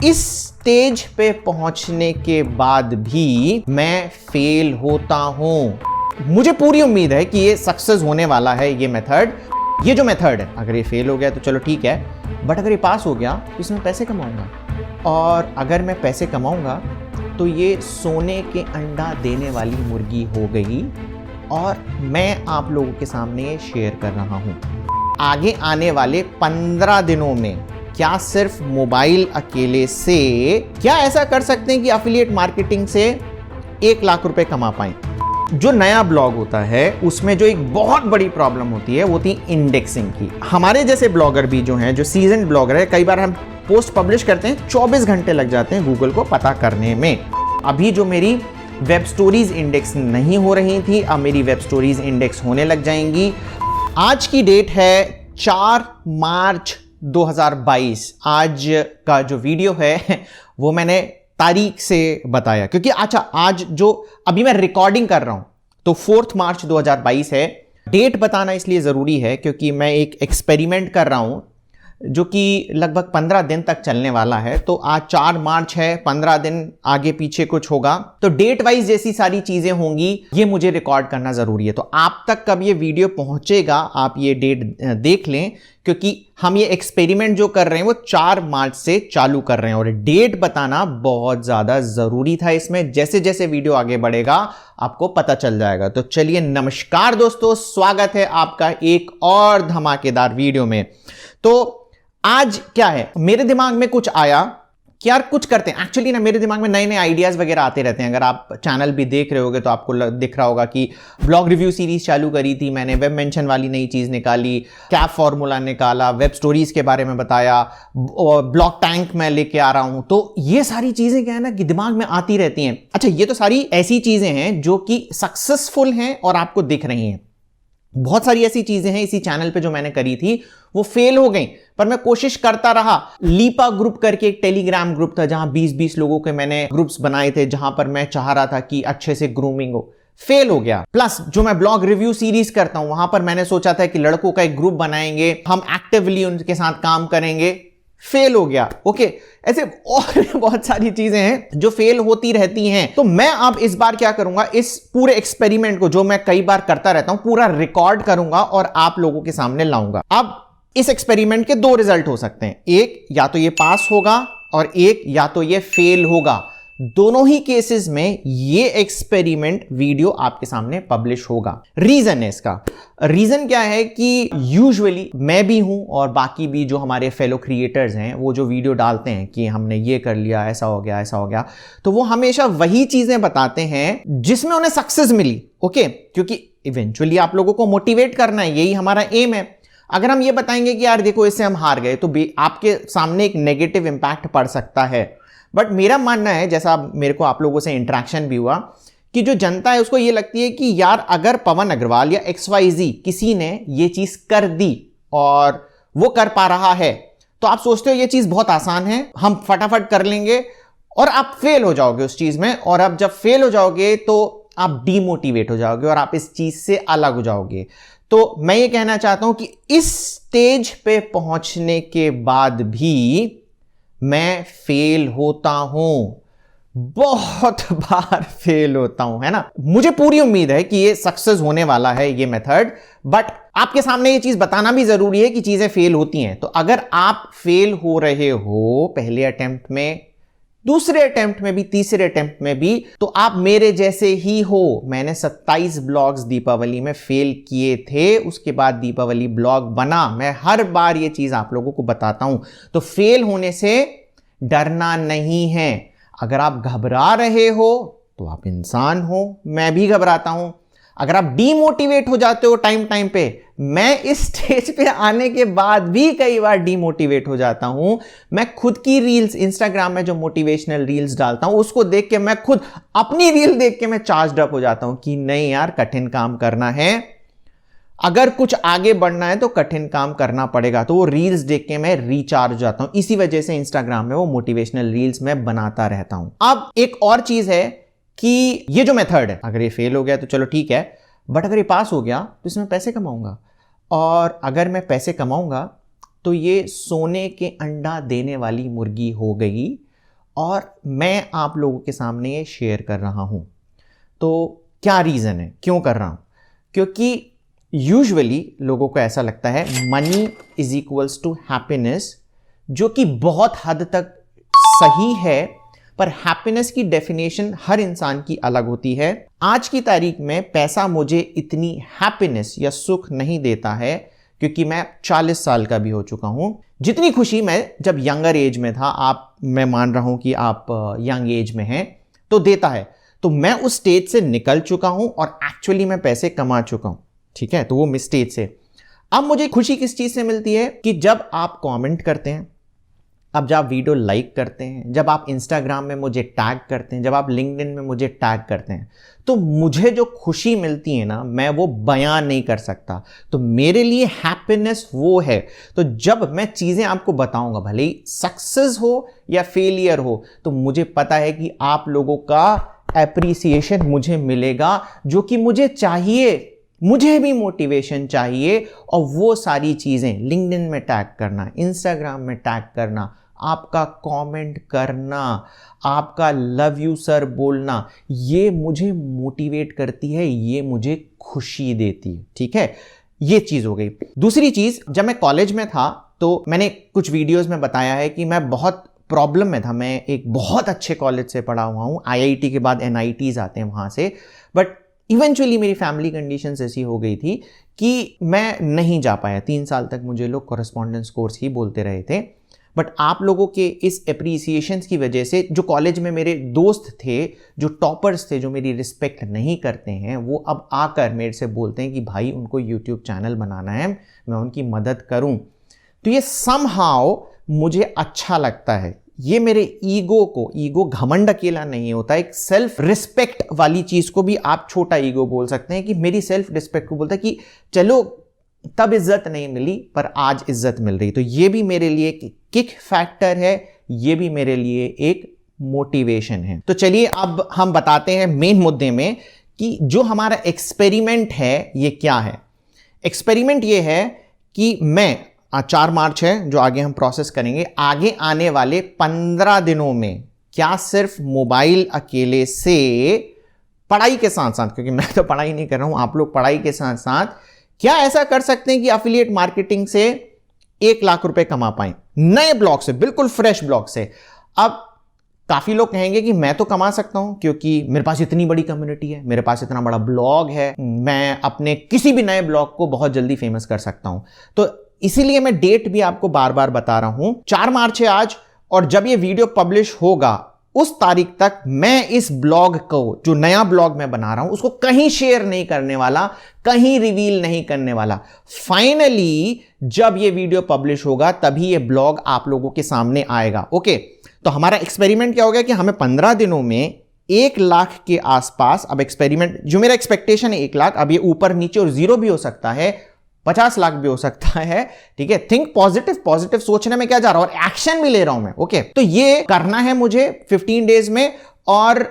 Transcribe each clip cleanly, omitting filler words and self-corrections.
इस स्टेज पे पहुंचने के बाद भी मैं फेल होता हूं। मुझे पूरी उम्मीद है कि ये सक्सेस होने वाला है। ये जो मेथड है, अगर ये फेल हो गया तो चलो ठीक है, बट अगर ये पास हो गया तो इसमें पैसे कमाऊंगा, और अगर मैं पैसे कमाऊंगा तो ये सोने के अंडा देने वाली मुर्गी हो गई, और मैं आप लोगों के सामने शेयर कर रहा हूं। आगे आने वाले 15 दिनों में क्या सिर्फ मोबाइल अकेले से क्या ऐसा कर सकते हैं कि एफिलिएट मार्केटिंग से 1 लाख रुपए कमा पाएं। जो नया ब्लॉग होता है उसमें जो एक बहुत बड़ी प्रॉब्लम होती है वो थी इंडेक्सिंग की। हमारे जैसे ब्लॉगर भी जो हैं, जो सीजन ब्लॉगर है, कई बार हम पोस्ट पब्लिश करते हैं 24 घंटे लग जाते हैं गूगल को पता करने में। अभी जो मेरी वेब स्टोरीज इंडेक्स नहीं हो रही थी, अब मेरी वेब स्टोरीज इंडेक्स होने लग जाएंगी। आज की डेट है 4 मार्च 2022। आज का जो वीडियो है वो मैंने तारीख से बताया, क्योंकि अच्छा आज जो अभी मैं रिकॉर्डिंग कर रहा हूं तो 4 मार्च 2022 है। डेट बताना इसलिए जरूरी है क्योंकि मैं एक एक्सपेरिमेंट कर रहा हूं जो कि लगभग 15 दिन तक चलने वाला है। तो आज 4 मार्च है, 15 दिन आगे पीछे कुछ होगा, तो डेट वाइज जैसी सारी चीजें होंगी ये मुझे रिकॉर्ड करना जरूरी है। तो आप तक कब ये वीडियो पहुंचेगा आप ये डेट देख लें, क्योंकि हम ये एक्सपेरिमेंट जो कर रहे हैं वो 4 मार्च से चालू कर रहे हैं, और डेट बताना बहुत ज्यादा जरूरी था इसमें। जैसे जैसे वीडियो आगे बढ़ेगा आपको पता चल जाएगा। तो चलिए, नमस्कार दोस्तों, स्वागत है आपका एक और धमाकेदार वीडियो में। तो आज क्या है, मेरे दिमाग में कुछ आया कि यार कुछ करते हैं। एक्चुअली ना मेरे दिमाग में नए नए आइडियाज वगैरह आते रहते हैं। अगर आप चैनल भी देख रहे होगे तो आपको दिख रहा होगा कि ब्लॉग रिव्यू सीरीज चालू करी थी मैंने, वेब मेंशन वाली नई चीज निकाली, कैप फॉर्मूला निकाला, वेब स्टोरीज के बारे में बताया, ब्लॉग टैंक मैं लेके आ रहा हूं। तो ये सारी चीजें क्या है ना कि दिमाग में आती रहती हैं। अच्छा, ये तो सारी ऐसी चीजें हैं जो कि सक्सेसफुल हैं और आपको दिख रही हैं। बहुत सारी ऐसी चीजें हैं इसी चैनल पे जो मैंने करी थी वो फेल हो गई, पर मैं कोशिश करता रहा। लीपा ग्रुप करके एक टेलीग्राम ग्रुप था जहां 20-20 लोगों के मैंने ग्रुप्स बनाए थे, जहां पर मैं चाह रहा था कि अच्छे से ग्रूमिंग हो, फेल हो गया। प्लस जो मैं ब्लॉग रिव्यू सीरीज करता हूं वहां पर मैंने सोचा था कि लड़कों का एक ग्रुप बनाएंगे, हम एक्टिवली उनके साथ काम करेंगे, फेल हो गया। ओके, ऐसे और बहुत सारी चीजें हैं जो फेल होती रहती हैं। तो मैं अब इस बार क्या करूंगा, इस पूरे एक्सपेरिमेंट को जो मैं कई बार करता रहता हूं पूरा रिकॉर्ड करूंगा और आप लोगों के सामने लाऊंगा। अब इस एक्सपेरिमेंट के 2 रिजल्ट हो सकते हैं, एक या तो ये पास होगा और एक या तो ये फेल होगा। दोनों ही केसेस में ये एक्सपेरिमेंट वीडियो आपके सामने पब्लिश होगा। रीजन है इसका, रीजन क्या है कि यूजुअली मैं भी हूं और बाकी भी जो हमारे फेलो क्रिएटर्स हैं वो जो वीडियो डालते हैं कि हमने ये कर लिया, ऐसा हो गया, ऐसा हो गया, तो वो हमेशा वही चीजें बताते हैं जिसमें उन्हें सक्सेस मिली। ओके, क्योंकि इवेंचुअली आप लोगों को मोटिवेट करना है, यही हमारा एम है। अगर हम ये बताएंगे कि यार देखो इससे हम हार गए, तो आपके सामने एक नेगेटिव इंपैक्ट पड़ सकता है। बट मेरा मानना है, जैसा मेरे को आप लोगों से इंटरेक्शन भी हुआ, कि जो जनता है उसको ये लगती है कि यार अगर पवन अग्रवाल या XYZ किसी ने ये चीज कर दी और वो कर पा रहा है, तो आप सोचते हो ये चीज बहुत आसान है, हम फटाफट कर लेंगे, और आप फेल हो जाओगे उस चीज में। और अब जब फेल हो जाओगे तो आप डीमोटिवेट हो जाओगे और आप इस चीज से अलग हो जाओगे। तो मैं ये कहना चाहता हूं कि इस स्टेज पे पहुंचने के बाद भी मैं फेल होता हूं, बहुत बार फेल होता हूं, है ना। मुझे पूरी उम्मीद है कि ये सक्सेस होने वाला है ये मेथड, बट आपके सामने ये चीज बताना भी जरूरी है कि चीजें फेल होती हैं। तो अगर आप फेल हो रहे हो पहले अटेम्प्ट में, दूसरे अटेम्प्ट में भी, तीसरे अटेम्प्ट में भी, तो आप मेरे जैसे ही हो। मैंने 27 ब्लॉग्स दीपावली में फेल किए थे, उसके बाद दीपावली ब्लॉग बना। मैं हर बार ये चीज आप लोगों को बताता हूं। तो फेल होने से डरना नहीं है। अगर आप घबरा रहे हो तो आप इंसान हो, मैं भी घबराता हूं। अगर आप डीमोटिवेट हो जाते हो टाइम पे, मैं इस स्टेज पे आने के बाद भी कई बार डीमोटिवेट हो जाता हूं। मैं खुद की रील्स इंस्टाग्राम में जो मोटिवेशनल रील्स डालता हूं उसको देख के, मैं खुद अपनी रील देख के मैं चार्ज्ड अप हो जाता हूं कि नहीं यार, कठिन काम करना है, अगर कुछ आगे बढ़ना है तो कठिन काम करना पड़ेगा। तो वो रील्स देख के मैं रिचार्ज हो जाता हूं। इसी वजह से इंस्टाग्राम में वो मोटिवेशनल रील्स मैं बनाता रहता हूं। अब एक और चीज है कि ये जो मेथड है, अगर ये फेल हो गया तो चलो ठीक है, बट अगर ये पास हो गया तो इसमें पैसे कमाऊंगा, और अगर मैं पैसे कमाऊंगा तो ये सोने के अंडा देने वाली मुर्गी हो गई, और मैं आप लोगों के सामने ये शेयर कर रहा हूं। तो क्या रीज़न है, क्यों कर रहा हूं? क्योंकि यूजुअली लोगों को ऐसा लगता है money is equals to happiness, जो कि बहुत हद तक सही है, पर हैप्पीनेस की डेफिनेशन हर इंसान की अलग होती है। आज की तारीख में पैसा मुझे इतनी हैप्पीनेस या सुख नहीं देता है, क्योंकि मैं 40 साल का भी हो चुका हूं। जितनी खुशी मैं जब यंगर एज में था, मैं मान रहा हूं कि आप यंग एज में हैं, तो देता है। तो मैं उस स्टेज से निकल चुका हूं और एक्चुअली मैं पैसे कमा चुका हूं, ठीक है। तो वो मिस्टेज से अब मुझे खुशी किस चीज से मिलती है कि जब आप कमेंट करते हैं, अब जब आप वीडियो लाइक करते हैं, जब आप इंस्टाग्राम में मुझे टैग करते हैं, जब आप लिंक्डइन में मुझे टैग करते हैं, तो मुझे जो खुशी मिलती है ना, मैं वो बयान नहीं कर सकता। तो मेरे लिए हैप्पीनेस वो है। तो जब मैं चीजें आपको बताऊंगा, भले ही सक्सेस हो या फेलियर हो, तो मुझे पता है कि आप लोगों का एप्रिसिएशन मुझे मिलेगा, जो कि मुझे चाहिए। मुझे भी मोटिवेशन चाहिए, और वो सारी चीजें लिंक्डइन में टैग करना, इंस्टाग्राम में टैग करना, आपका कमेंट करना, आपका लव यू सर बोलना, ये मुझे मोटिवेट करती है, ये मुझे खुशी देती है, ठीक है। ये चीज हो गई। दूसरी चीज, जब मैं कॉलेज में था तो मैंने कुछ वीडियोस में बताया है कि मैं बहुत प्रॉब्लम में था। मैं एक बहुत अच्छे कॉलेज से पढ़ा हुआ हूँ, IIT के बाद NITs आते हैं वहां से, बट इवेंचुअली मेरी फैमिली कंडीशंस ऐसी हो गई थी कि मैं नहीं जा पाया। 3 साल तक मुझे लोग कॉरेस्पॉन्डेंस कोर्स ही बोलते रहे थे। बट आप लोगों के इस एप्रिसिएशंस की वजह से, जो कॉलेज में मेरे दोस्त थे, जो टॉपर्स थे, जो मेरी रिस्पेक्ट नहीं करते हैं, वो अब आकर मेरे से बोलते हैं कि भाई उनको यूट्यूब चैनल बनाना है, मैं उनकी मदद करूं। तो ये समहाउ मुझे अच्छा लगता है। ये मेरे ईगो घमंड अकेला नहीं होता, एक सेल्फ रिस्पेक्ट वाली चीज को भी आप छोटा ईगो बोल सकते हैं, कि मेरी सेल्फ रिस्पेक्ट को बोलता है कि चलो तब इज्जत नहीं मिली पर आज इज्जत मिल रही। तो ये भी मेरे लिए एक किक फैक्टर है, ये भी मेरे लिए एक मोटिवेशन है। तो चलिए अब हम बताते हैं मेन मुद्दे में कि जो हमारा एक्सपेरिमेंट है ये क्या है। एक्सपेरिमेंट ये है कि मैं 4 मार्च है जो आगे हम प्रोसेस करेंगे, आगे आने वाले 15 दिनों में क्या सिर्फ मोबाइल अकेले से, पढ़ाई के साथ साथ, क्योंकि मैं तो पढ़ाई नहीं कर रहा हूं, आप लोग पढ़ाई के साथ साथ क्या ऐसा कर सकते हैं कि एफिलिएट मार्केटिंग से 1 लाख रुपए कमा पाएं, नए ब्लॉग से, बिल्कुल फ्रेश ब्लॉग से। अब काफी लोग कहेंगे कि मैं तो कमा सकता हूं क्योंकि मेरे पास इतनी बड़ी कम्युनिटी है, मेरे पास इतना बड़ा ब्लॉग है, मैं अपने किसी भी नए ब्लॉग को बहुत जल्दी फेमस कर सकता हूं। तो इसीलिए मैं डेट भी आपको बार बार बता रहा हूं, 4 मार्च है आज, और जब ये वीडियो पब्लिश होगा उस तारीख तक मैं इस ब्लॉग को, जो नया ब्लॉग मैं बना रहा हूं, उसको कहीं शेयर नहीं करने वाला, कहीं रिवील नहीं करने वाला। फाइनली जब ये वीडियो पब्लिश होगा तभी ये ब्लॉग आप लोगों के सामने आएगा। ओके, तो हमारा एक्सपेरिमेंट क्या हो गया कि हमें 15 दिनों में 1 लाख के आसपास, अब एक्सपेरिमेंट जो मेरा एक्सपेक्टेशन है 1 लाख, अब ये ऊपर नीचे और जीरो भी हो सकता है, 50 लाख भी हो सकता है, ठीक है। थिंक पॉजिटिव, पॉजिटिव सोचने में क्या जा रहा हूं, और एक्शन भी ले रहा हूं मैं। ओके, तो ये करना है मुझे 15 डेज में, और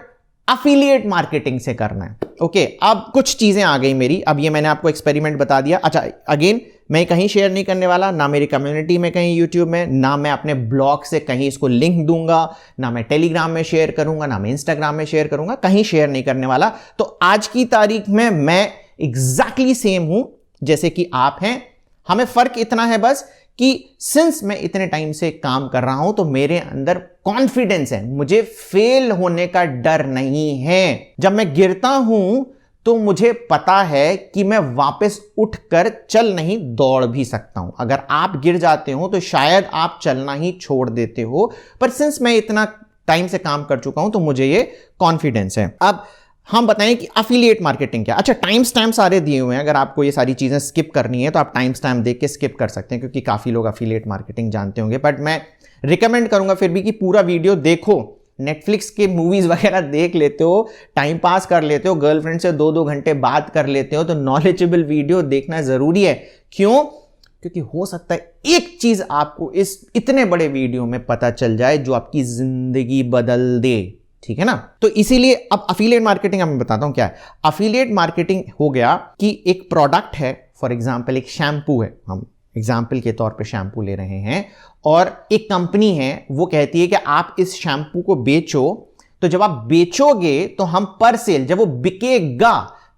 अफिलिएट मार्केटिंग से करना है। ओके, अब कुछ चीजें आ गई मेरी। अब ये मैंने आपको एक्सपेरिमेंट बता दिया। अच्छा, अगेन मैं कहीं शेयर नहीं करने वाला, ना मेरी कम्युनिटी में कहीं यूट्यूब में, ना मैं अपने ब्लॉग से कहीं इसको लिंक दूंगा, ना मैं टेलीग्राम में शेयर करूंगा, ना मैं इंस्टाग्राम में शेयर करूंगा, कहीं शेयर नहीं करने वाला। तो आज की तारीख में मैं एग्जैक्टली सेम हूं जैसे कि आप हैं। हमें फर्क इतना है बस कि सिंस मैं इतने टाइम से काम कर रहा हूं तो मेरे अंदर कॉन्फिडेंस है, मुझे फेल होने का डर नहीं है। जब मैं गिरता हूं तो मुझे पता है कि मैं वापस उठकर चल नहीं दौड़ भी सकता हूं। अगर आप गिर जाते हो तो शायद आप चलना ही छोड़ देते हो, पर सिंस मैं इतना टाइम से काम कर चुका हूं तो मुझे ये कॉन्फिडेंस है। अब हम बताएं कि अफिलिएट मार्केटिंग क्या। अच्छा, टाइम स्टैम्प सारे दिए हुए हैं, अगर आपको ये सारी चीजें स्किप करनी है तो आप टाइम स्टैम्प देख के स्किप कर सकते हैं, क्योंकि काफी लोग अफिलिएट मार्केटिंग जानते होंगे, बट मैं रिकमेंड करूंगा फिर भी कि पूरा वीडियो देखो। नेटफ्लिक्स के मूवीज वगैरह देख लेते हो, टाइम पास कर लेते हो, गर्लफ्रेंड से 2-2 घंटे बात कर लेते हो, तो नॉलेजेबल वीडियो देखना जरूरी है। क्यों? क्योंकि हो सकता है एक चीज आपको इस इतने बड़े वीडियो में पता चल जाए जो आपकी जिंदगी बदल दे, ठीक है ना। तो इसीलिए अब अफिलिएट मार्केटिंग मैं बताता हूं क्या है। अफिलिएट मार्केटिंग हो गया कि एक प्रोडक्ट है, फॉर एग्जांपल एक शैम्पू है, हम एग्जाम्पल के तौर पे शैम्पू ले रहे हैं और एक कंपनी है वो कहती है कि आप इस शैम्पू को बेचो, तो जब आप बेचोगे तो हम पर सेल, जब वो बिकेगा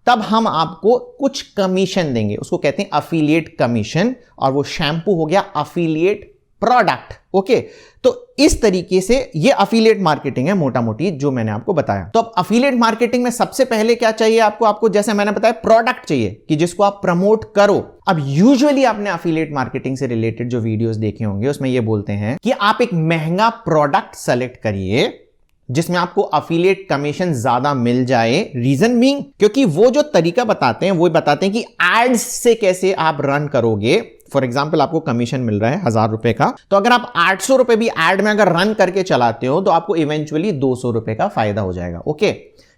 तब हम आपको कुछ कमीशन देंगे, उसको कहते हैं अफिलिएट कमीशन, और वो शैम्पू हो गया अफिलिएट प्रोडक्ट। ओके, तो इस तरीके से ये अफिलिएट मार्केटिंग है मोटा मोटी जो मैंने आपको बताया। तो अब अफिलिएट मार्केटिंग में सबसे पहले क्या चाहिए आपको जैसे मैंने बताया प्रोडक्ट चाहिए कि जिसको आप प्रमोट करो। अब यूजुअली आपने अफिलिएट मार्केटिंग से रिलेटेड जो वीडियोस देखे होंगे उसमें ये बोलते हैं कि आप एक महंगा प्रोडक्ट सेलेक्ट करिए जिसमें आपको अफिलिएट कमीशन ज्यादा मिल जाए। रीजन बीइंग क्योंकि वो जो तरीका बताते हैं वो बताते हैं कि एड्स से कैसे आप रन करोगे। फॉर एग्जाम्पल आपको कमीशन मिल रहा है 1000 रुपए का, तो अगर आप 800 रुपए भी एड में अगर रन करके चलाते हो तो आपको इवेंचुअली 200 रुपए का फायदा हो जाएगा। ओके,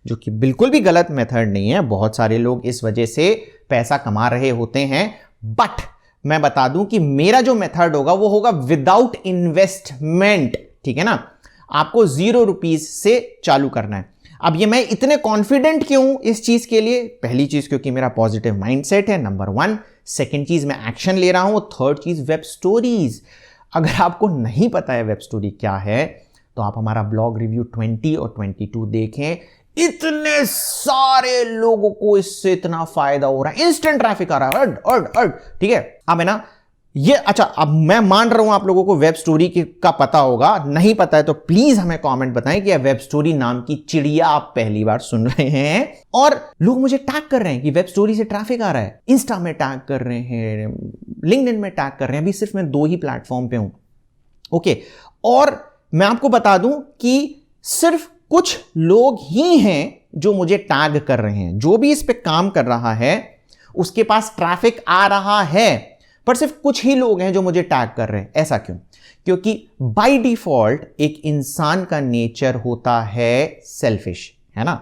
जो कि बिल्कुल भी गलत मेथड नहीं है, बहुत सारे लोग इस वजह से पैसा कमा रहे होते हैं। बट मैं बता दूं कि मेरा जो मेथड होगा वो होगा विदाउट इन्वेस्टमेंट। ठीक है ना, आपको 0 रुपीज से चालू करना है। अब ये मैं इतने कॉन्फिडेंट क्यों इस चीज के लिए? पहली चीज क्योंकि मेरा पॉजिटिव माइंडसेट है, नंबर 1। सेकंड चीज मैं एक्शन ले रहा हूं। थर्ड चीज वेब स्टोरीज। अगर आपको नहीं पता है वेब स्टोरी क्या है तो आप हमारा ब्लॉग रिव्यू 20 और 22 देखें। इतने सारे लोगों को इससे इतना फायदा हो रहा है, इंस्टेंट ट्रैफिक आ रहा है। ठीक है, अब है ना ये। अच्छा, अब मैं मान रहा हूं आप लोगों को वेब स्टोरी का पता होगा, नहीं पता है तो प्लीज हमें कमेंट बताएं कि वेब स्टोरी नाम की चिड़िया आप पहली बार सुन रहे हैं। और लोग मुझे टैग कर रहे हैं कि वेब स्टोरी से ट्रैफिक आ रहा है, इंस्टा में टैग कर रहे हैं, लिंक्डइन में टैग कर रहे हैं। अभी सिर्फ मैं 2 ही प्लेटफॉर्म पे हूं। ओके, और मैं आपको बता दूं कि सिर्फ कुछ लोग ही हैं जो मुझे टैग कर रहे हैं। जो भी इस पे काम कर रहा है उसके पास ट्रैफिक आ रहा है, पर सिर्फ कुछ ही लोग हैं जो मुझे टैग कर रहे हैं। ऐसा क्यों? क्योंकि बाय डिफॉल्ट एक इंसान का नेचर होता है सेल्फिश, है ना।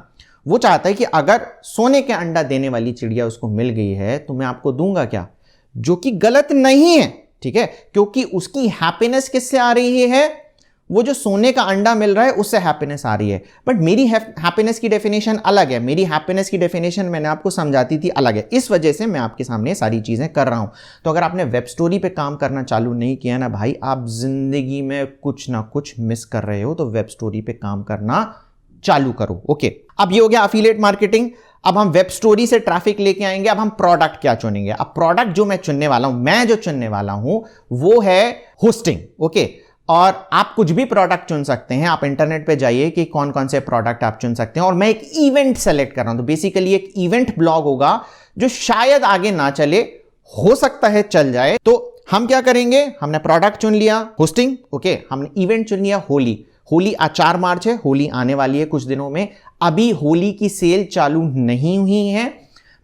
वो चाहता है कि अगर सोने के अंडा देने वाली चिड़िया उसको मिल गई है तो मैं आपको दूंगा क्या, जो कि गलत नहीं है। ठीक है, क्योंकि उसकी हैप्पीनेस किससे आ रही है? वो जो सोने का अंडा मिल रहा है उससे हैप्पीनेस आ रही है। बट मेरी हैप्पीनेस की डेफिनेशन अलग है। मेरी हैप्पीनेस की डेफिनेशन मैंने आपको समझाती थी अलग है। इस वजह से मैं आपके सामने सारी चीजें कर रहा हूं। तो अगर आपने वेब स्टोरी पे काम करना चालू नहीं किया ना भाई, आप जिंदगी में कुछ ना कुछ मिस कर रहे हो। तो वेब स्टोरी पे काम करना चालू करो। ओके, अब ये हो गया अफिलिएट मार्केटिंग। अब हम वेब स्टोरी से ट्रैफिक लेके आएंगे। अब हम प्रोडक्ट क्या चुनेंगे? अब प्रोडक्ट जो मैं चुनने वाला हूं, मैं जो चुनने वाला हूं वो है होस्टिंग। ओके, और आप कुछ भी प्रोडक्ट चुन सकते हैं। आप इंटरनेट पे जाइए कि कौन कौन से प्रोडक्ट आप चुन सकते हैं। और मैं एक इवेंट सेलेक्ट कर रहा हूं, तो बेसिकली एक इवेंट ब्लॉग होगा जो शायद आगे ना चले, हो सकता है चल जाए। तो हम क्या करेंगे? हमने प्रोडक्ट चुन लिया, होस्टिंग। ओके, हमने इवेंट चुन लिया, होली। होली 4 मार्च है, होली आने वाली है कुछ दिनों में। अभी होली की सेल चालू नहीं हुई है,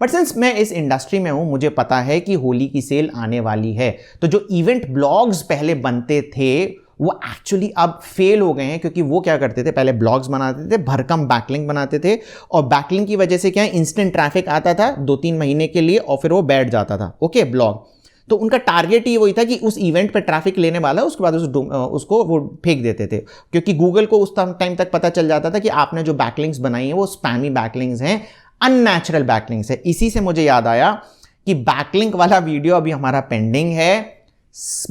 बट सिंस मैं इस इंडस्ट्री में हूं मुझे पता है कि होली की सेल आने वाली है। तो जो इवेंट ब्लॉग्स पहले बनते थे वो एक्चुअली अब फेल हो गए हैं, क्योंकि वो क्या करते थे, पहले ब्लॉग्स बनाते थे, भरकम बैकलिंक बनाते थे, और बैकलिंक की वजह से क्या है, इंस्टेंट ट्रैफिक आता था 2-3 महीने के लिए और फिर वो बैठ जाता था। ओके, ब्लॉग तो उनका टारगेट ही वही था कि उस इवेंट पे ट्रैफिक लेने वाला है, उसके बाद उसको वो फेंक देते थे, क्योंकि गूगल को उस टाइम तक पता चल जाता था कि आपने जो बैकलिंक्स बनाई हैं वो स्पैमी बैकलिंक्स हैं, अननेचुरल बैकलिंक्स है। इसी से मुझे याद आया कि बैकलिंक वाला वीडियो अभी हमारा पेंडिंग है।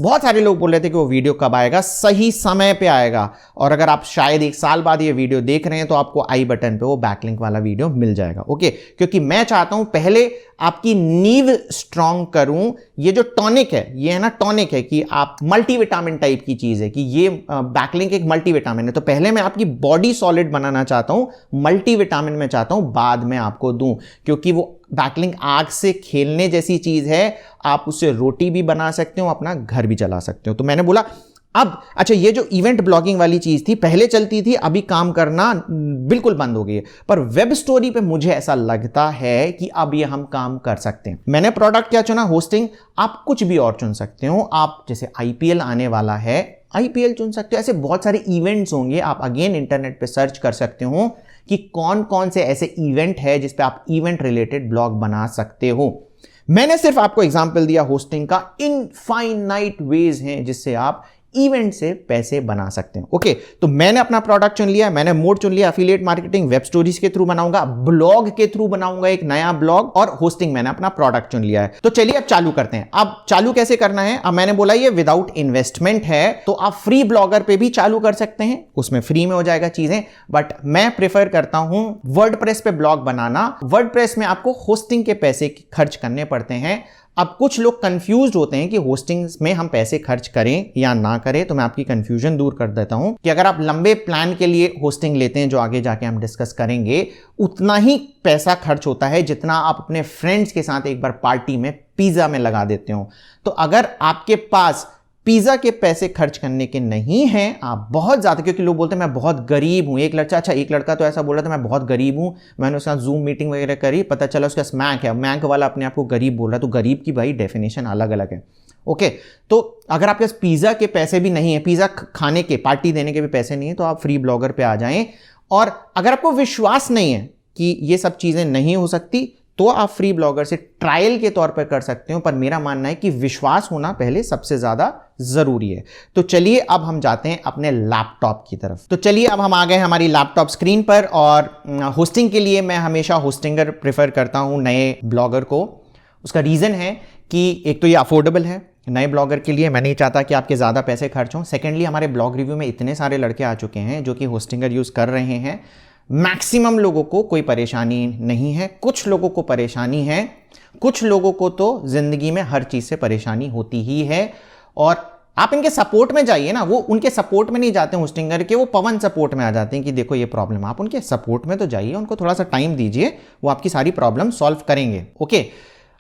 बहुत सारे लोग बोल रहे थे कि वो वीडियो कब आएगा, सही समय पे आएगा। और अगर आप शायद 1 साल बाद ये वीडियो देख रहे हैं तो आपको आई बटन पे वो बैकलिंक वाला वीडियो मिल जाएगा। ओके, क्योंकि मैं चाहता हूं पहले आपकी नींव स्ट्रांग करूं। ये जो टॉनिक है, ये है ना टॉनिक है कि आप मल्टीविटामिन टाइप की चीज है कि ये बैकलिंक एक मल्टीविटामिन है। तो पहले मैं आपकी बॉडी सॉलिड बनाना चाहता हूं, मल्टीविटामिन में चाहता हूं, बाद में आपको दूं। क्योंकि वो बैकलिंक आग से खेलने जैसी चीज है, आप उससे रोटी भी बना सकते हो, अपना घर भी चला सकते हो। तो मैंने बोला अब अच्छा, ये जो इवेंट ब्लॉगिंग वाली चीज थी पहले चलती थी, अभी काम करना बिल्कुल बंद हो गई है। पर वेब स्टोरी पे मुझे ऐसा लगता है कि अब ये हम काम कर सकते हैं। मैंने प्रोडक्ट क्या चुना? होस्टिंग। आप कुछ भी और चुन सकते हो। आप जैसे आईपीएल आने वाला है, आईपीएल चुन सकते हो। ऐसे बहुत सारे इवेंट्स होंगे, आप अगेन इंटरनेट पे सर्च कर सकते हो कि कौन कौन से ऐसे इवेंट है जिस पे आप इवेंट रिलेटेड ब्लॉग बना सकते हो। मैंने सिर्फ आपको एग्जांपल दिया होस्टिंग का, इनफाइनाइट वेज हैं जिससे आप इवेंट से पैसे बना सकते हैं। ओके, तो मैंने अपना प्रोडक्ट चुन लिया, मैंने मोड चुन लिया, एफिलिएट मार्केटिंग वेब स्टोरीज के थ्रू बनाऊंगा, ब्लॉग के थ्रू बनाऊंगा एक नया ब्लॉग, और होस्टिंग मैंने अपना प्रोडक्ट चुन लिया है। तो चलिए अब चालू करते हैं। अब चालू कैसे करना है? अब मैंने बोला ये विदाउट इन्वेस्टमेंट है, तो आप फ्री ब्लॉगर पे भी चालू कर सकते हैं, उसमें फ्री में हो जाएगा चीजें। बट मैं प्रेफर करता हूं वर्डप्रेस पे ब्लॉग बनाना। वर्डप्रेस में आपको होस्टिंग के पैसे खर्च करने पड़ते हैं। अब कुछ लोग कंफ्यूज होते हैं कि होस्टिंग में हम पैसे खर्च करें या ना करें, तो मैं आपकी कंफ्यूजन दूर कर देता हूं कि अगर आप लंबे प्लान के लिए होस्टिंग लेते हैं, जो आगे जाके हम डिस्कस करेंगे, उतना ही पैसा खर्च होता है जितना आप अपने फ्रेंड्स के साथ एक बार पार्टी में पिज्जा में लगा देते हो। तो अगर आपके पास पिज्जा के पैसे खर्च करने के नहीं हैं, आप बहुत ज्यादा, क्योंकि लोग बोलते हैं मैं बहुत गरीब हूं, एक लड़का तो ऐसा बोल रहा था मैं बहुत गरीब हूं, मैंने उसके साथ जूम मीटिंग वगैरह करी, पता चला उसका मैक है, मैक वाला अपने आप को गरीब बोल रहा है। तो गरीब की भाई डेफिनेशन अलग अलग है। ओके, तो अगर आपके पास पिज्जा के पैसे भी नहीं है, पिज्जा खाने के, पार्टी देने के भी पैसे नहीं है, तो आप फ्री ब्लॉगर पे आ जाएं। और अगर आपको विश्वास नहीं है कि ये सब चीजें नहीं हो सकती, तो आप फ्री ब्लॉगर से ट्रायल के तौर पर कर सकते हो। पर मेरा मानना है कि विश्वास होना पहले सबसे ज्यादा जरूरी है। तो चलिए अब हम जाते हैं अपने लैपटॉप की तरफ। तो चलिए अब हम आ गए हमारी लैपटॉप स्क्रीन पर, और होस्टिंग के लिए मैं हमेशा होस्टिंगर प्रेफर करता हूं नए ब्लॉगर को। उसका रीजन है कि एक तो ये अफोर्डेबल है नए ब्लॉगर के लिए, मैं नहीं चाहता कि आपके ज़्यादा पैसे खर्च हों। सेकेंडली, हमारे ब्लॉग रिव्यू में इतने सारे लड़के आ चुके हैं जो कि होस्टिंगर यूज़ कर रहे हैं। मैक्सिमम लोगों को कोई परेशानी नहीं है, कुछ लोगों को परेशानी है, कुछ लोगों को तो जिंदगी में हर चीज़ से परेशानी होती ही है। और आप इनके सपोर्ट में जाइए ना, वो उनके सपोर्ट में नहीं जाते होस्टिंगर के, वो पवन सपोर्ट में आ जाते हैं कि देखो ये प्रॉब्लम। आप उनके सपोर्ट में तो जाइए, उनको थोड़ा सा टाइम दीजिए, वो आपकी सारी प्रॉब्लम सॉल्व करेंगे। ओके,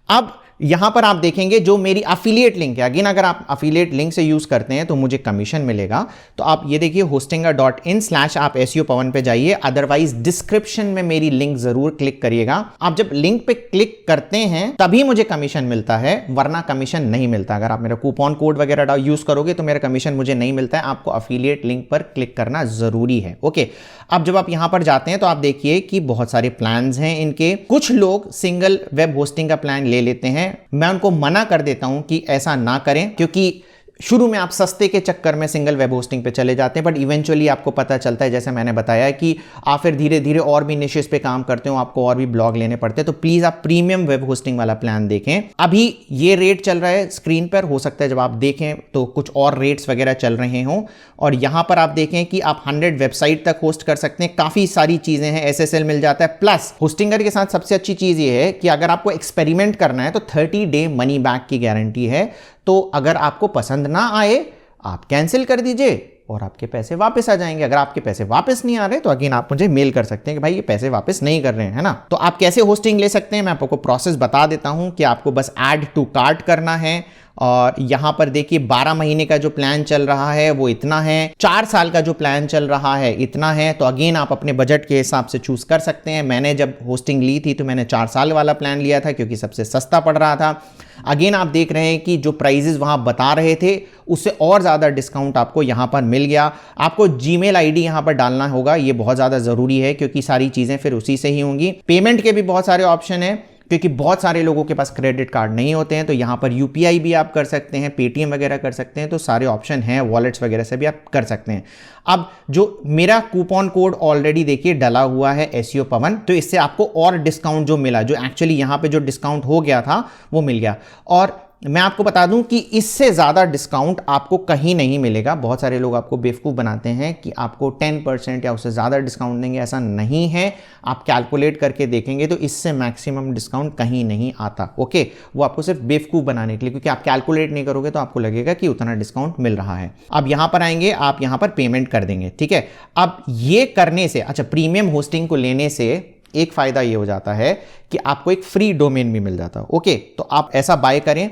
अब यहां पर आप देखेंगे जो मेरी अफिलिएट लिंक है, अगेन अगर आप अफिलिएट लिंक से यूज करते हैं तो मुझे कमीशन मिलेगा। तो आप ये देखिए hostinger.in/ आप SEO पवन पे जाइए, अदरवाइज डिस्क्रिप्शन में मेरी लिंक जरूर क्लिक करिएगा। आप जब लिंक पे क्लिक करते हैं तभी मुझे कमीशन मिलता है, वरना कमीशन नहीं मिलता। अगर आप मेरा कूपन कोड वगैरह यूज करोगे तो मेरा कमीशन मुझे नहीं मिलता है। आपको अफिलिएट लिंक पर क्लिक करना जरूरी है। ओके, अब जब आप यहां पर जाते हैं तो आप देखिए कि बहुत सारे प्लान्स हैं इनके। कुछ लोग सिंगल वेब होस्टिंग का प्लान ले लेते हैं, मैं उनको मना कर देता हूं कि ऐसा ना करें, क्योंकि शुरू में आप सस्ते के चक्कर में सिंगल वेब होस्टिंग पे चले जाते हैं, बट इवेंचुअली आपको पता चलता है, जैसे मैंने बताया, कि आप फिर धीरे धीरे और भी निशेस पे काम करते हो, आपको और भी ब्लॉग लेने पड़ते हैं। तो प्लीज आप प्रीमियम वेब होस्टिंग वाला प्लान देखें। अभी ये रेट चल रहा है स्क्रीन पर, हो सकता है जब आप देखें तो कुछ और रेट्स वगैरह चल रहे हों। और यहां पर आप देखें कि आप 100 वेबसाइट तक होस्ट कर सकते हैं, काफी सारी चीजें हैं, SSL मिल जाता है। प्लस होस्टिंगर के साथ सबसे अच्छी चीज ये है कि अगर आपको एक्सपेरिमेंट करना है तो 30 डे मनी बैक की गारंटी है। तो अगर आपको पसंद ना आए आप कैंसिल कर दीजिए और आपके पैसे वापस आ जाएंगे। अगर आपके पैसे वापस नहीं आ रहे तो अगेन आप मुझे मेल कर सकते हैं कि भाई ये पैसे वापस नहीं कर रहे हैं, है ना। तो आप कैसे होस्टिंग ले सकते हैं मैं आपको प्रोसेस बता देता हूं कि आपको बस ऐड टू कार्ट करना है। और यहां पर देखिए 12 महीने का जो प्लान चल रहा है वो इतना है, 4 साल का जो प्लान चल रहा है इतना है। तो अगेन आप अपने बजट के हिसाब से चूज कर सकते हैं। मैंने जब होस्टिंग ली थी तो मैंने 4 साल वाला प्लान लिया था क्योंकि सबसे सस्ता पड़ रहा था। अगेन आप देख रहे हैं कि जो प्राइजेस वहां बता रहे थे उससे और ज़्यादा डिस्काउंट आपको यहां पर मिल गया। आपको जीमेल आईडी यहां पर डालना होगा, ये बहुत ज़्यादा ज़रूरी है क्योंकि सारी चीज़ें फिर उसी से ही होंगी। पेमेंट के भी बहुत सारे ऑप्शन हैं क्योंकि बहुत सारे लोगों के पास क्रेडिट कार्ड नहीं होते हैं, तो यहाँ पर UPI भी आप कर सकते हैं, पेटीएम वगैरह कर सकते हैं। तो सारे ऑप्शन हैं, वॉलेट्स वगैरह से भी आप कर सकते हैं। अब जो मेरा कूपन कोड ऑलरेडी देखिए डला हुआ है SEO पवन, तो इससे आपको और डिस्काउंट जो मिला, जो एक्चुअली यहाँ पे जो डिस्काउंट हो गया था वो मिल गया। और मैं आपको बता दूं कि इससे ज़्यादा डिस्काउंट आपको कहीं नहीं मिलेगा। बहुत सारे लोग आपको बेवकूफ़ बनाते हैं कि आपको 10% या उससे ज़्यादा डिस्काउंट देंगे, ऐसा नहीं है। आप कैलकुलेट करके देखेंगे तो इससे मैक्सिमम डिस्काउंट कहीं नहीं आता। ओके, वो आपको सिर्फ बेवकूफ़ बनाने के लिए, क्योंकि आप कैलकुलेट नहीं करोगे तो आपको लगेगा कि उतना डिस्काउंट मिल रहा है। अब यहाँ पर आएंगे, आप यहाँ पर पेमेंट कर देंगे, ठीक है। अब ये करने से, अच्छा, प्रीमियम होस्टिंग को लेने से एक फ़ायदा ये हो जाता है कि आपको एक फ्री डोमेन भी मिल जाता है। ओके, तो आप ऐसा बाय करें।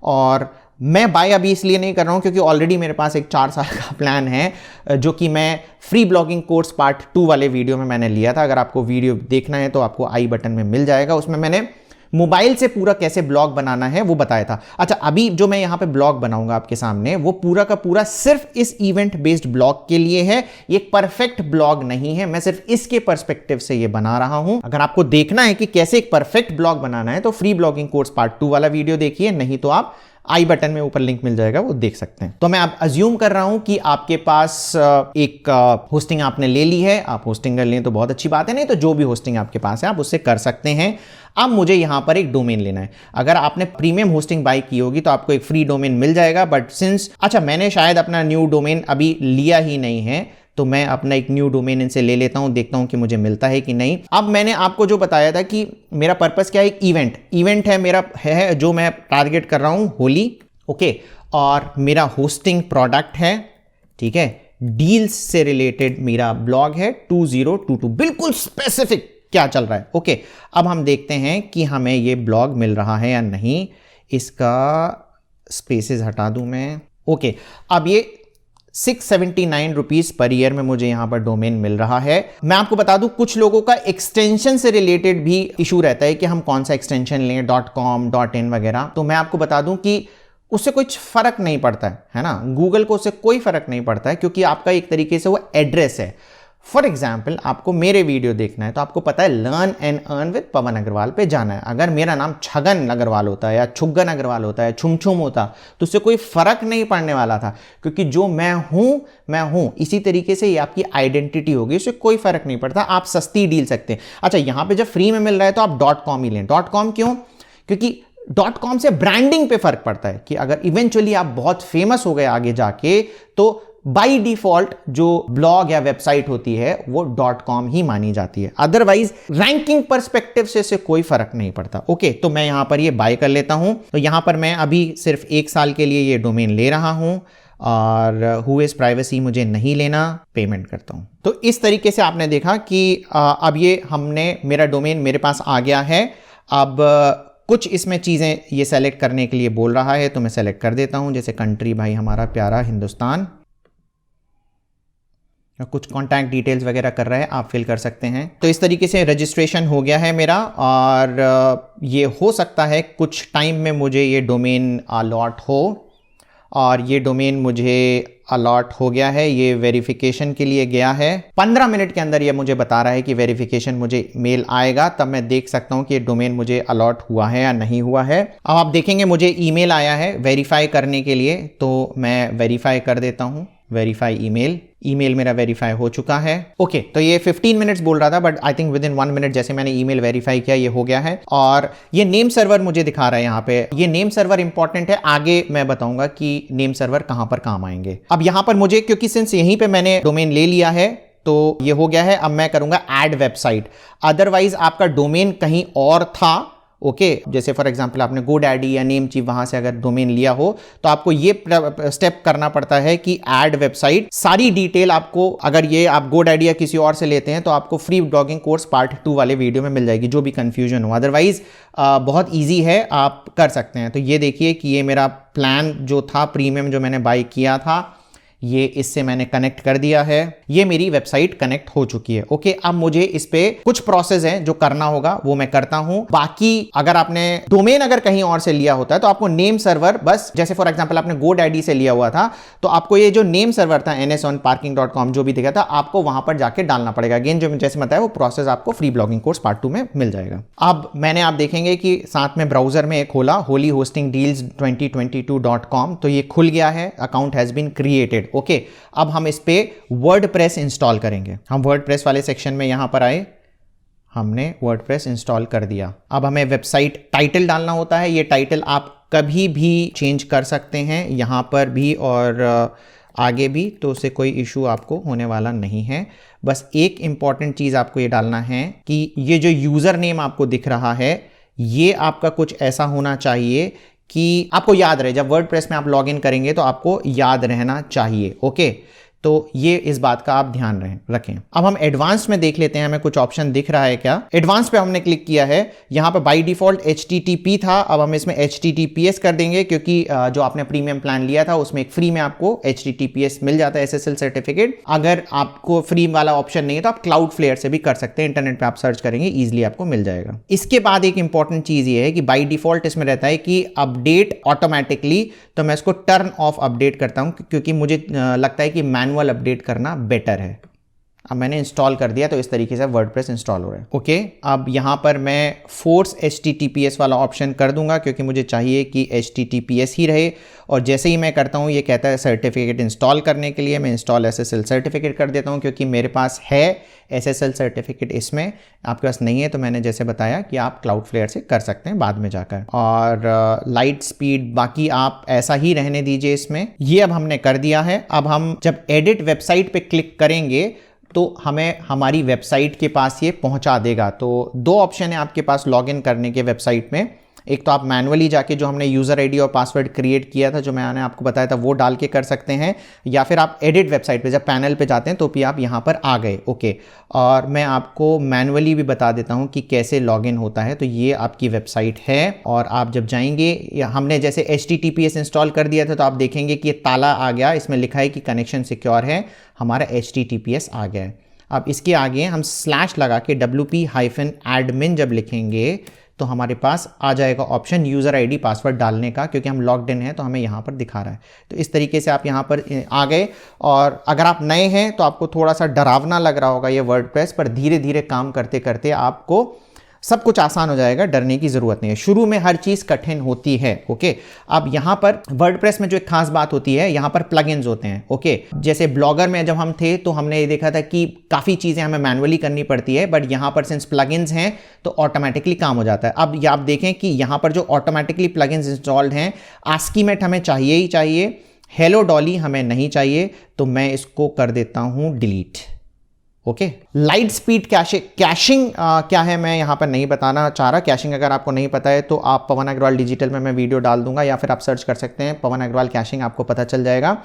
और मैं बाय अभी इसलिए नहीं कर रहा हूं क्योंकि ऑलरेडी मेरे पास एक 4 साल का प्लान है जो कि मैं फ्री ब्लॉगिंग कोर्स पार्ट 2 वाले वीडियो में मैंने लिया था। अगर आपको वीडियो देखना है तो आपको आई बटन में मिल जाएगा, उसमें मैंने मोबाइल से पूरा कैसे ब्लॉग बनाना है वो बताया था। अच्छा, अभी जो मैं यहां पे ब्लॉग बनाऊंगा आपके सामने वो पूरा का पूरा सिर्फ इस इवेंट बेस्ड ब्लॉग के लिए है। ये परफेक्ट ब्लॉग नहीं है, मैं सिर्फ इसके पर्सपेक्टिव से ये बना रहा हूं। अगर आपको देखना है कि कैसे एक परफेक्ट ब्लॉग बनाना है तो फ्री ब्लॉगिंग कोर्स पार्ट 2 वाला वीडियो देखिए, नहीं तो आप आई बटन में ऊपर लिंक मिल जाएगा, वो देख सकते हैं। तो मैं अब अज्यूम कर रहा हूं कि आपके पास एक होस्टिंग आपने ले ली है। आप होस्टिंग कर लें तो बहुत अच्छी बात है, नहीं तो जो भी होस्टिंग आपके पास है आप उससे कर सकते हैं। अब मुझे यहां पर एक डोमेन लेना है। अगर आपने प्रीमियम होस्टिंग बाय की होगी तो आपको एक फ्री डोमेन मिल जाएगा, बट सिंस अच्छा मैंने शायद अपना न्यू डोमेन अभी लिया ही नहीं है, तो मैं अपना एक न्यू डोमेन इनसे ले लेता हूं, देखता हूं कि मुझे मिलता है कि नहीं। अब मैंने आपको जो बताया था कि मेरा पर्पस क्या है, एक इवेंट है मेरा, है जो मैं टारगेट कर रहा हूं, होली, ओके। और मेरा होस्टिंग प्रोडक्ट है, ठीक है। डील्स से रिलेटेड मेरा ब्लॉग है 2022, बिल्कुल स्पेसिफिक क्या चल रहा है, ओके। अब हम देखते हैं कि हमें ये ब्लॉग मिल रहा है या नहीं। इसका स्पेसेस हटा दूं मैं, ओके। अब ये 679 रुपीज पर ईयर में मुझे यहां पर डोमेन मिल रहा है। मैं आपको बता दूं कुछ लोगों का एक्सटेंशन से रिलेटेड भी इशू रहता है कि हम कौन सा एक्सटेंशन लें, .com, .in वगैरह। तो मैं आपको बता दूं कि उससे कुछ फर्क नहीं पड़ता है ना, गूगल को उससे कोई फर्क नहीं पड़ता है, क्योंकि आपका एक तरीके से वो एड्रेस है। फॉर एग्जाम्पल आपको मेरे वीडियो देखना है तो आपको पता है लर्न एंड अर्न विद पवन अग्रवाल पे जाना है। अगर मेरा नाम छगन अग्रवाल होता है या छुगन अग्रवाल होता है, छुमछुम होता, तो उससे कोई फर्क नहीं पड़ने वाला था, क्योंकि जो मैं हूं इसी तरीके से ये आपकी आइडेंटिटी होगी, उससे कोई फर्क नहीं पड़ता। आप सस्ती डील सकते हैं। अच्छा यहां पर जब फ्री में मिल रहा है तो आप .com ही लें। .com क्यों? क्योंकि .com से ब्रांडिंग पे फर्क पड़ता है कि अगर इवेंचुअली आप बहुत फेमस हो गए आगे जाके, तो बाय डिफॉल्ट जो ब्लॉग या वेबसाइट होती है वो .com ही मानी जाती है। अदरवाइज रैंकिंग पर्सपेक्टिव से कोई फर्क नहीं पड़ता, ओके। तो मैं यहां पर ये बाय कर लेता हूं। तो यहां पर मैं अभी सिर्फ 1 साल के लिए ये डोमेन ले रहा हूं, और हु इज प्राइवेसी मुझे नहीं लेना, पेमेंट करता हूं। तो इस तरीके से आपने देखा कि अब ये मेरा डोमेन मेरे पास आ गया है। अब कुछ इसमें चीज़ें ये सेलेक्ट करने के लिए बोल रहा है, तो मैं सेलेक्ट कर देता हूं, जैसे कंट्री भाई हमारा प्यारा हिंदुस्तान। कुछ कॉन्टैक्ट डिटेल्स वगैरह कर रहा है, आप फिल कर सकते हैं। तो इस तरीके से रजिस्ट्रेशन हो गया है मेरा, और ये हो सकता है कुछ टाइम में मुझे ये डोमेन अलॉट हो, और ये डोमेन मुझे अलॉट हो गया है। ये वेरिफिकेशन के लिए गया है। 15 मिनट के अंदर ये मुझे बता रहा है कि वेरिफिकेशन मुझे मेल आएगा, तब मैं देख सकता हूं कि ये डोमेन मुझे अलॉट हुआ है या नहीं हुआ है। अब आप देखेंगे मुझे ईमेल आया है वेरीफाई करने के लिए, तो मैं वेरीफाई कर देता हूं। वेरीफाई ईमेल मेरा वेरीफाई हो चुका है, ओके। तो ये 15 मिनट्स बोल रहा था, but I think with in 1 minute जैसे मैंने ईमेल वेरीफाई किया ये हो गया है। और ये नेम सर्वर मुझे दिखा रहा है यहाँ पे। ये नेम सर्वर इंपॉर्टेंट है, आगे मैं बताऊंगा कि नेम सर्वर कहां पर काम आएंगे। अब यहां पर मुझे, क्योंकि सिंस यहीं पे मैंने डोमेन ले लिया है तो ये हो गया है। अब मैं करूंगा ऐड वेबसाइट। अदरवाइज आपका डोमेन कहीं और था, ओके। जैसे फॉर एग्जांपल आपने GoDaddy या नेमचीफ वहां से अगर डोमेन लिया हो, तो आपको ये स्टेप करना पड़ता है कि ऐड वेबसाइट। सारी डिटेल आपको, अगर ये आप GoDaddy या किसी और से लेते हैं तो आपको फ्री ब्लॉगिंग कोर्स पार्ट 2 वाले वीडियो में मिल जाएगी, जो भी कंफ्यूजन हो। अदरवाइज बहुत ईजी है, आप कर सकते हैं। तो ये देखिए कि ये मेरा प्लान जो था प्रीमियम, जो मैंने बाय किया था, ये इससे मैंने कनेक्ट कर दिया है। ये मेरी वेबसाइट कनेक्ट हो चुकी है, ओके। अब मुझे इस पे कुछ प्रोसेस है जो करना होगा, वो मैं करता हूं। बाकी अगर आपने डोमेन अगर कहीं और से लिया होता है तो आपको नेम सर्वर, बस जैसे फॉर एग्जांपल आपने GoDaddy से लिया हुआ था, तो आपको ये जो नेम सर्वर था nsonparking.com जो भी दिखा था, आपको वहां पर जाके डालना पड़ेगा। अगेन जो जैसे बताया वो प्रोसेस आपको फ्री ब्लॉगिंग कोर्स पार्ट 2 में मिल जाएगा। अब मैंने, आप देखेंगे कि साथ में ब्राउजर में एक खोला, होली होस्टिंग डील्स 2022.com, तो ये खुल गया है। Account has been created, okay. अब हम इस पे वर्डप्रेस इंस्टॉल करेंगे। हम वर्डप्रेस वाले सेक्शन में यहां पर आए, हमने वर्डप्रेस इंस्टॉल कर दिया। अब हमें वेबसाइट टाइटल डालना होता है। ये टाइटल आप कभी भी चेंज कर सकते हैं, यहां पर भी और आगे भी, तो उससे कोई इशू आपको होने वाला नहीं है। बस एक इंपॉर्टेंट चीज आपको ये डालना है कि ये जो यूजर नेम आपको दिख रहा है, ये आपका कुछ ऐसा होना चाहिए कि आपको याद रहे। जब वर्डप्रेस में आप लॉगिन करेंगे तो आपको याद रहना चाहिए, ओके। तो ये इस बात का आप ध्यान रखें। अब हम एडवांस में देख लेते हैं, हमें कुछ ऑप्शन दिख रहा है क्या। एडवांस पे हमने क्लिक किया है, यहां पर बाय डिफॉल्ट HTTP था, अब हम इसमें HTTPS कर देंगे, क्योंकि जो आपने प्रीमियम प्लान लिया था उसमें एक फ्री में आपको HTTPS मिल जाता है, SSL सर्टिफिकेट। अगर आपको फ्री वाला ऑप्शन नहीं है तो आप क्लाउडफ्लेयर से भी कर सकते हैं, इंटरनेट पे आप सर्च करेंगे इजिली आपको मिल जाएगा। इसके बाद एक इंपॉर्टेंट चीज ये है कि बाय डिफॉल्ट इसमें रहता है कि अपडेट ऑटोमेटिकली, तो मैं इसको टर्न ऑफ अपडेट करता हूं, क्योंकि मुझे लगता है कि मैनुअल अपडेट करना बेटर है। अब मैंने इंस्टॉल कर दिया, तो इस तरीके से वर्डप्रेस इंस्टॉल हो रहा है। ओके, अब यहाँ पर मैं फोर्स HTTPS वाला ऑप्शन कर दूंगा, क्योंकि मुझे चाहिए कि HTTPS ही रहे। और जैसे ही मैं करता हूँ, ये कहता है सर्टिफिकेट इंस्टॉल करने के लिए, मैं इंस्टॉल SSL सर्टिफिकेट कर देता हूँ, क्योंकि मेरे पास है SSL सर्टिफिकेट। इसमें आपके पास नहीं है तो मैंने जैसे बताया कि आप क्लाउडफ्लेयर से कर सकते हैं बाद में जाकर। और लाइट स्पीड बाकी आप ऐसा ही रहने दीजिए इसमें। ये अब हमने कर दिया है। अब हम जब एडिट वेबसाइट पे क्लिक करेंगे तो हमें हमारी वेबसाइट के पास ये पहुंचा देगा। तो दो ऑप्शन है आपके पास लॉगिन करने के वेबसाइट में। एक तो आप मैनुअली जाके जो हमने यूज़र आईडी और पासवर्ड क्रिएट किया था, जो मैंने आपको बताया था, वो डाल के कर सकते हैं, या फिर आप एडिट वेबसाइट पे जब पैनल पे जाते हैं तो भी आप यहाँ पर आ गए। ओके, और मैं आपको मैनुअली भी बता देता हूँ कि कैसे लॉगिन होता है। तो ये आपकी वेबसाइट है, और आप जब जाएंगे, हमने जैसे HTTPS इंस्टॉल कर दिया था, तो आप देखेंगे कि ये ताला आ गया, इसमें लिखा है कि कनेक्शन सिक्योर है, हमारा HTTPS आ गया है। अब इसके आगे हम स्लैश लगा के wp-admin जब लिखेंगे तो हमारे पास आ जाएगा ऑप्शन यूज़र आईडी पासवर्ड डालने का, क्योंकि हम लॉग्ड इन है तो हमें यहाँ पर दिखा रहा है। तो इस तरीके से आप यहाँ पर आ गए। और अगर आप नए हैं तो आपको थोड़ा सा डरावना लग रहा होगा ये वर्डप्रेस, पर धीरे धीरे काम करते करते आपको सब कुछ आसान हो जाएगा, डरने की ज़रूरत नहीं है। शुरू में हर चीज़ कठिन होती है। ओके, अब यहाँ पर वर्डप्रेस में जो एक खास बात होती है, यहाँ पर प्लगइन्स होते हैं। ओके, जैसे ब्लॉगर में जब हम थे तो हमने ये देखा था कि काफ़ी चीज़ें हमें मैनुअली करनी पड़ती है, बट यहाँ पर सिंस प्लगइन्स हैं तो ऑटोमेटिकली काम हो जाता है। अब ये आप देखें कि यहाँ पर जो ऑटोमेटिकली प्लगइन्स इंस्टॉल्ड हैं, ASCII-MET हमें चाहिए ही चाहिए, हेलो डॉली हमें नहीं चाहिए, तो मैं इसको कर देता हूँ delete. Okay, light speed caching क्या है मैं यहाँ पर नहीं बताना चाह रहा। कैशिंग अगर आपको नहीं पता है तो आप पवन अग्रवाल डिजिटल में मैं वीडियो डाल दूंगा, या फिर आप सर्च कर सकते हैं पवन अग्रवाल कैशिंग, आपको पता चल जाएगा।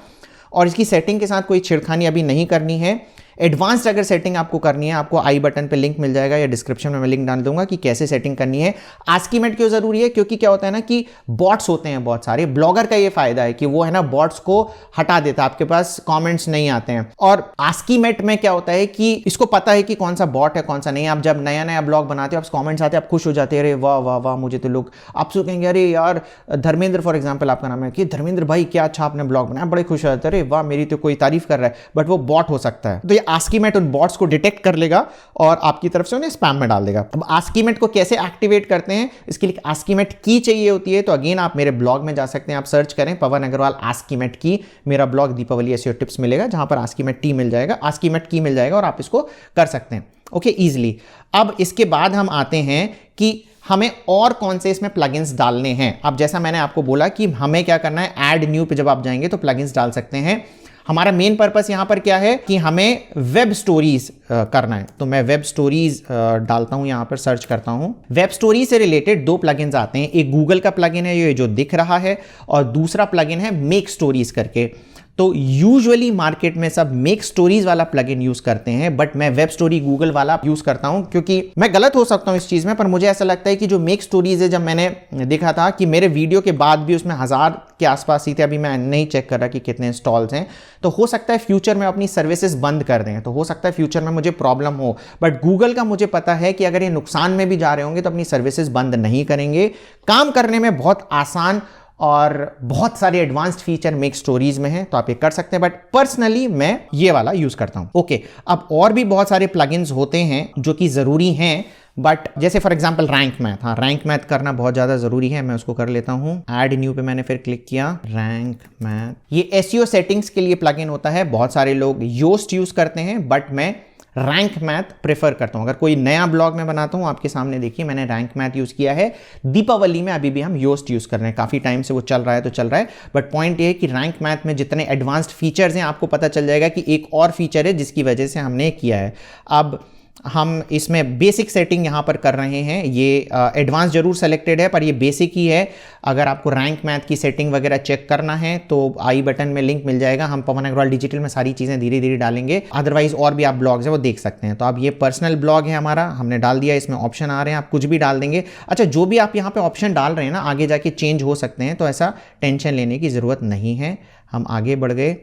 और इसकी सेटिंग के साथ कोई छिड़खानी अभी नहीं करनी है। एडवांस्ड अगर सेटिंग आपको करनी है, आपको आई बटन पे लिंक मिल जाएगा, या डिस्क्रिप्शन में मैं लिंक डाल दूंगा कि कैसे सेटिंग करनी है। ASCII-MET क्यों जरूरी है? क्योंकि क्या होता है ना कि बॉट्स होते हैं बहुत सारे। ब्लॉगर का ये फायदा है कि वो है ना बॉट्स को हटा देता है, आपके पास कमेंट्स नहीं आते हैं। और ASCII-MET में क्या होता है कि इसको पता है कि कौन सा बॉट है कौन सा नहीं। आप जब नया नया ब्लॉग बनाते हो, आप कॉमेंट्स आते हैं, आप खुश हो जाते हैं, अरे वाह वाह वाह, मुझे तो लोग आपसे कहेंगे अरे यार धर्मेंद्र, फॉर एग्जाम्पल आपका नाम है, कि धर्मेंद्र भाई क्या अच्छा आपने ब्लॉग बनाया, बड़े खुश हो जाते हैं, अरे वाह मेरी तो कोई तारीफ कर रहा है, बट वो बॉट हो सकता है। तो ये ASCII-MET उन बॉट्स को डिटेक्ट कर लेगा और आपकी तरफ से उन्हें स्पैम में डाल देगा। अब ASCII-MET को कैसे एक्टिवेट करते हैं, इसके लिए ASCII-MET की चाहिए होती है। तो अगेन आप मेरे ब्लॉग में जा सकते हैं, आप सर्च करें पवन अग्रवाल ASCII-MET की, मेरा ब्लॉग दीपावली SEO टिप्स मिलेगा, जहां पर ASCII-MET टी मिल जाएगा, ASCII-MET की मिल जाएगा, और आप इसको कर सकते हैं ओके इजीली। अब इसके बाद हम आते हैं कि हमें और कौन से इसमें प्लगइन्स डालने हैं। अब जैसा मैंने आपको बोला कि हमें क्या करना है, ऐड न्यू पे जब आप जाएंगे तो प्लगइन्स डाल सकते हैं। हमारा मेन पर्पस यहां पर क्या है कि हमें वेब स्टोरीज करना है। तो मैं वेब स्टोरीज डालता हूं, यहां पर सर्च करता हूं। वेब स्टोरी से रिलेटेड दो प्लगइन्स आते हैं, एक गूगल का प्लगइन है ये जो दिख रहा है, और दूसरा प्लगइन है मेक स्टोरीज करके। तो यूजुअली मार्केट में सब मेक स्टोरीज वाला प्लगइन यूज करते हैं, बट मैं वेब स्टोरी गूगल वाला यूज करता हूं, क्योंकि मैं गलत हो सकता हूं इस चीज में, पर मुझे ऐसा लगता है कि जो मेक स्टोरीज है, जब मैंने देखा था कि मेरे वीडियो के बाद भी उसमें 1000 के आसपास ही थे, अभी मैं नहीं चेक कर रहा कि कितने इंस्टॉल्स हैं। तो हो सकता है फ्यूचर में अपनी सर्विसेज बंद कर दें, तो हो सकता है फ्यूचर में मुझे प्रॉब्लम हो, बट गूगल का मुझे पता है कि अगर ये नुकसान में भी जा रहे होंगे तो अपनी सर्विसेज बंद नहीं करेंगे। काम करने में बहुत आसान और बहुत सारे एडवांस्ड फीचर मेक स्टोरीज में है, तो आप ये कर सकते हैं, बट पर्सनली मैं ये वाला यूज करता हूं। ओके, अब और भी बहुत सारे प्लगइन्स होते हैं जो कि जरूरी हैं, बट जैसे फॉर एग्जांपल रैंक मैथ, हाँ रैंक मैथ करना बहुत ज्यादा जरूरी है, मैं उसको कर लेता हूं। ऐड न्यू पे मैंने फिर क्लिक किया, रैंक मैथ, ये एसईओ सेटिंग्स के लिए प्लगइन होता है। बहुत सारे लोग योस्ट यूज करते हैं, बट मैं रैंक मैथ प्रेफर करता हूं। अगर कोई नया ब्लॉग में बनाता हूं, आपके सामने देखिए मैंने रैंक मैथ यूज किया है। दीपावली में अभी भी हम योस्ट यूज कर रहे हैं, काफी टाइम से वो चल रहा है तो चल रहा है, बट पॉइंट ये है कि रैंक मैथ में जितने एडवांस्ड फीचर्स हैं, आपको पता चल जाएगा कि एक और फीचर है जिसकी वजह से हमने किया है। अब हम इसमें बेसिक सेटिंग यहाँ पर कर रहे हैं, ये एडवांस जरूर सेलेक्टेड है पर ये बेसिक ही है। अगर आपको रैंक मैथ की सेटिंग वगैरह चेक करना है तो आई बटन में लिंक मिल जाएगा, हम पवन अग्रवाल डिजिटल में सारी चीज़ें धीरे धीरे डालेंगे। अदरवाइज और भी आप ब्लॉग्स हैं वो देख सकते हैं। तो अब ये पर्सनल ब्लॉग है हमारा, हमने डाल दिया, इसमें ऑप्शन आ रहे हैं, आप कुछ भी डाल देंगे। अच्छा, जो भी आप यहाँ पे ऑप्शन डाल रहे हैं ना, आगे जाके चेंज हो सकते हैं, तो ऐसा टेंशन लेने की ज़रूरत नहीं है। हम आगे बढ़ गए।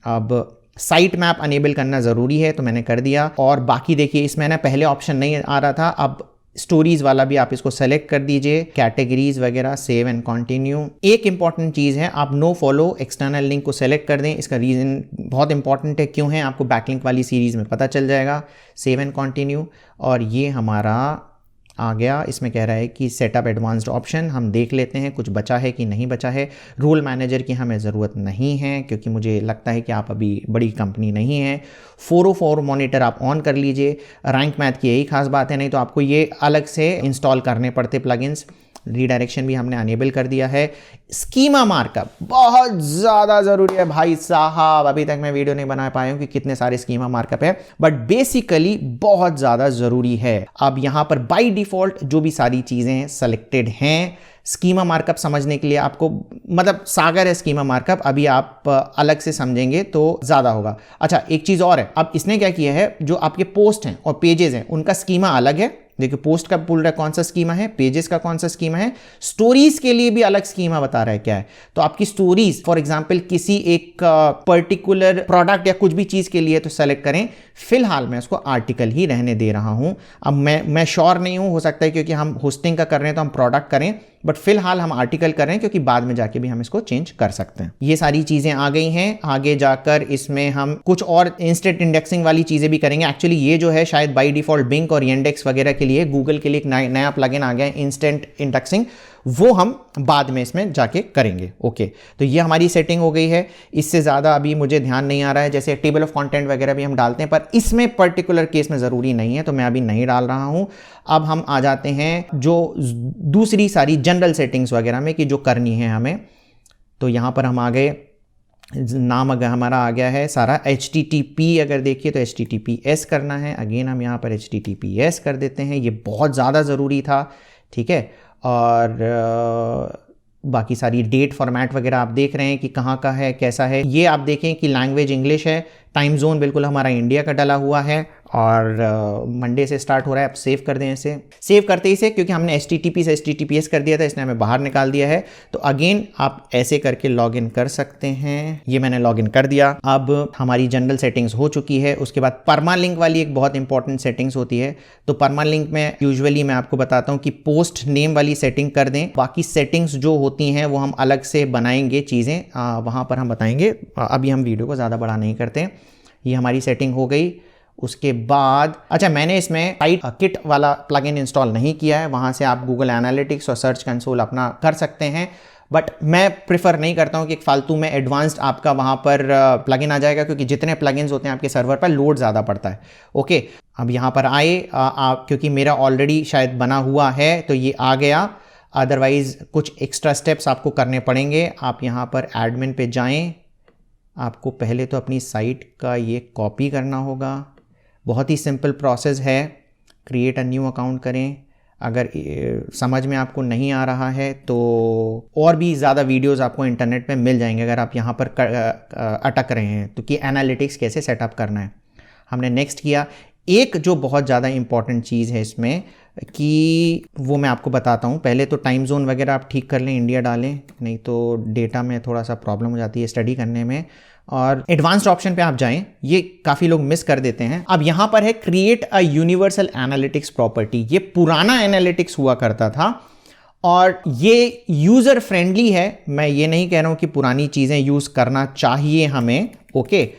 अब साइट मैप अनेबल करना ज़रूरी है, तो मैंने कर दिया। और बाकी देखिए इसमें ना पहले ऑप्शन नहीं आ रहा था, अब स्टोरीज वाला भी आप इसको सेलेक्ट कर दीजिए, कैटेगरीज वगैरह, सेव एंड कंटिन्यू। एक इंपॉर्टेंट चीज़ है, आप नो फॉलो एक्सटर्नल लिंक को सेलेक्ट कर दें। इसका रीज़न बहुत इंपॉर्टेंट है, क्यों है आपको बैकलिंक वाली सीरीज़ में पता चल जाएगा। सेव एंड कंटिन्यू, और ये हमारा आ गया। इसमें कह रहा है कि सेटअप एडवांस्ड ऑप्शन, हम देख लेते हैं कुछ बचा है कि नहीं बचा है। रोल मैनेजर की हमें ज़रूरत नहीं है, क्योंकि मुझे लगता है कि आप अभी बड़ी कंपनी नहीं है। 404 मॉनिटर आप ऑन कर लीजिए। रैंक मैथ की यही खास बात है, नहीं तो आपको ये अलग से इंस्टॉल करने पड़ते प्लगइन्स। रीडायरेक्शन भी हमने अनेबल कर दिया है। स्कीमा मार्कअप बहुत ज़्यादा ज़रूरी है भाई साहब, अभी तक मैं वीडियो नहीं बना पाया हूँ कि कितने सारे स्कीमा मार्कअप है, बट बेसिकली बहुत ज़्यादा ज़रूरी है। अब यहाँ पर बाय डिफ़ॉल्ट जो भी सारी चीज़ें सेलेक्टेड हैं, स्कीमा मार्कअप समझने के लिए आपको मतलब सागर है स्कीमा मार्कअप, अभी आप अलग से समझेंगे तो ज़्यादा होगा। अच्छा, एक चीज़ और है, अब इसने क्या किया है, जो आपके पोस्ट हैं और पेजेस हैं उनका स्कीमा अलग है। देखिए पोस्ट का बोल रहा है कौन सा स्कीमा है, पेजेस का कौन सा स्कीमा है, स्टोरीज के लिए भी अलग स्कीमा बता रहा है क्या है। तो आपकी स्टोरीज फॉर एग्जांपल किसी एक पर्टिकुलर प्रोडक्ट या कुछ भी चीज़ के लिए तो सेलेक्ट करें। फिलहाल मैं उसको आर्टिकल ही रहने दे रहा हूं। अब मैं श्योर नहीं हूं, हो सकता है क्योंकि हम होस्टिंग का कर रहे हैं तो हम प्रोडक्ट करें, बट फिलहाल हम आर्टिकल कर रहे हैं क्योंकि बाद में जाके भी हम इसको चेंज कर सकते हैं। ये सारी चीज़ें आ गई हैं। आगे जाकर इसमें हम कुछ और इंस्टेंट इंडेक्सिंग वाली चीज़ें भी करेंगे। एक्चुअली ये जो है शायद बाय डिफॉल्ट बिंग और येंडेक्स वगैरह के लिए गूगल के लिए एक नया प्लगइन आ गया है इंस्टेंट इंडेक्सिंग, वो हम बाद में इसमें जाके करेंगे। ओके, तो ये हमारी सेटिंग हो गई है। इससे ज़्यादा अभी मुझे ध्यान नहीं आ रहा है, जैसे टेबल ऑफ कंटेंट वगैरह भी हम डालते हैं, पर इसमें पर्टिकुलर केस में ज़रूरी नहीं है तो मैं अभी नहीं डाल रहा हूँ। अब हम आ जाते हैं जो दूसरी सारी जनरल सेटिंग्स वगैरह में कि जो करनी है हमें। तो यहाँ पर हम आ गए, नाम अगर हमारा आ गया है सारा HTTP, अगर देखिए तो HTTPS करना है। अगेन हम यहाँ पर HTTPS कर देते हैं, ये बहुत ज़्यादा ज़रूरी था, ठीक है। और बाकी सारी डेट फॉर्मेट वगैरह आप देख रहे हैं कि कहाँ का है, कैसा है। ये आप देखें कि लैंग्वेज इंग्लिश है, टाइम जोन बिल्कुल हमारा इंडिया का डला हुआ है, और मंडे से स्टार्ट हो रहा है। आप सेव कर दें इसे, सेव करते ही से क्योंकि हमने HTTP से HTTPS कर दिया था, इसने हमें बाहर निकाल दिया है। तो अगेन आप ऐसे करके लॉगिन कर सकते हैं। ये मैंने लॉगिन कर दिया। अब हमारी जनरल सेटिंग्स हो चुकी है। उसके बाद परमालिंक वाली एक बहुत इंपॉर्टेंट सेटिंग्स होती है। तो परमालिंक में यूजुअली मैं आपको बताता हूँ कि पोस्ट नेम वाली सेटिंग कर दें। बाकी सेटिंग्स जो होती हैं वो हम अलग से बनाएंगे, चीज़ें वहाँ पर हम बताएंगे। अभी हम वीडियो को ज़्यादा बड़ा नहीं करते। ये हमारी सेटिंग हो गई। उसके बाद अच्छा, मैंने इसमें साइट किट वाला प्लगइन इंस्टॉल नहीं किया है, वहाँ से आप गूगल एनालिटिक्स और सर्च कंसोल अपना कर सकते हैं, बट मैं प्रिफर नहीं करता हूँ कि फालतू में एडवांस्ड आपका वहाँ पर प्लगइन आ जाएगा, क्योंकि जितने प्लगइन्स होते हैं आपके सर्वर पर लोड ज़्यादा पड़ता है। ओके, अब यहाँ पर आए क्योंकि मेरा ऑलरेडी शायद बना हुआ है तो ये आ गया, अदरवाइज़ कुछ एक्स्ट्रा स्टेप्स आपको करने पड़ेंगे। आप यहाँ पर एडमिन पे जाएँ, आपको पहले तो अपनी साइट का ये कॉपी करना होगा। बहुत ही सिंपल प्रोसेस है। क्रिएट अ न्यू अकाउंट करें। अगर समझ में आपको नहीं आ रहा है तो और भी ज़्यादा वीडियोस आपको इंटरनेट पे मिल जाएंगे अगर आप यहाँ पर अटक रहे हैं तो, कि एनालिटिक्स कैसे सेटअप करना है। हमने नेक्स्ट किया। एक जो बहुत ज़्यादा इंपॉर्टेंट चीज़ है इसमें कि वो मैं आपको बताता हूँ। पहले तो टाइम जोन वगैरह आप ठीक कर लें, इंडिया डालें, नहीं तो डेटा में थोड़ा सा प्रॉब्लम हो जाती है स्टडी करने में। और एडवांस्ड ऑप्शन पे आप जाएं, ये काफ़ी लोग मिस कर देते हैं। अब यहाँ पर है create a universal analytics property. ये पुराना एनालिटिक्स हुआ करता था और ये यूज़र फ्रेंडली है। मैं ये नहीं कह रहा हूँ कि पुरानी चीज़ें यूज़ करना चाहिए हमें, ओके,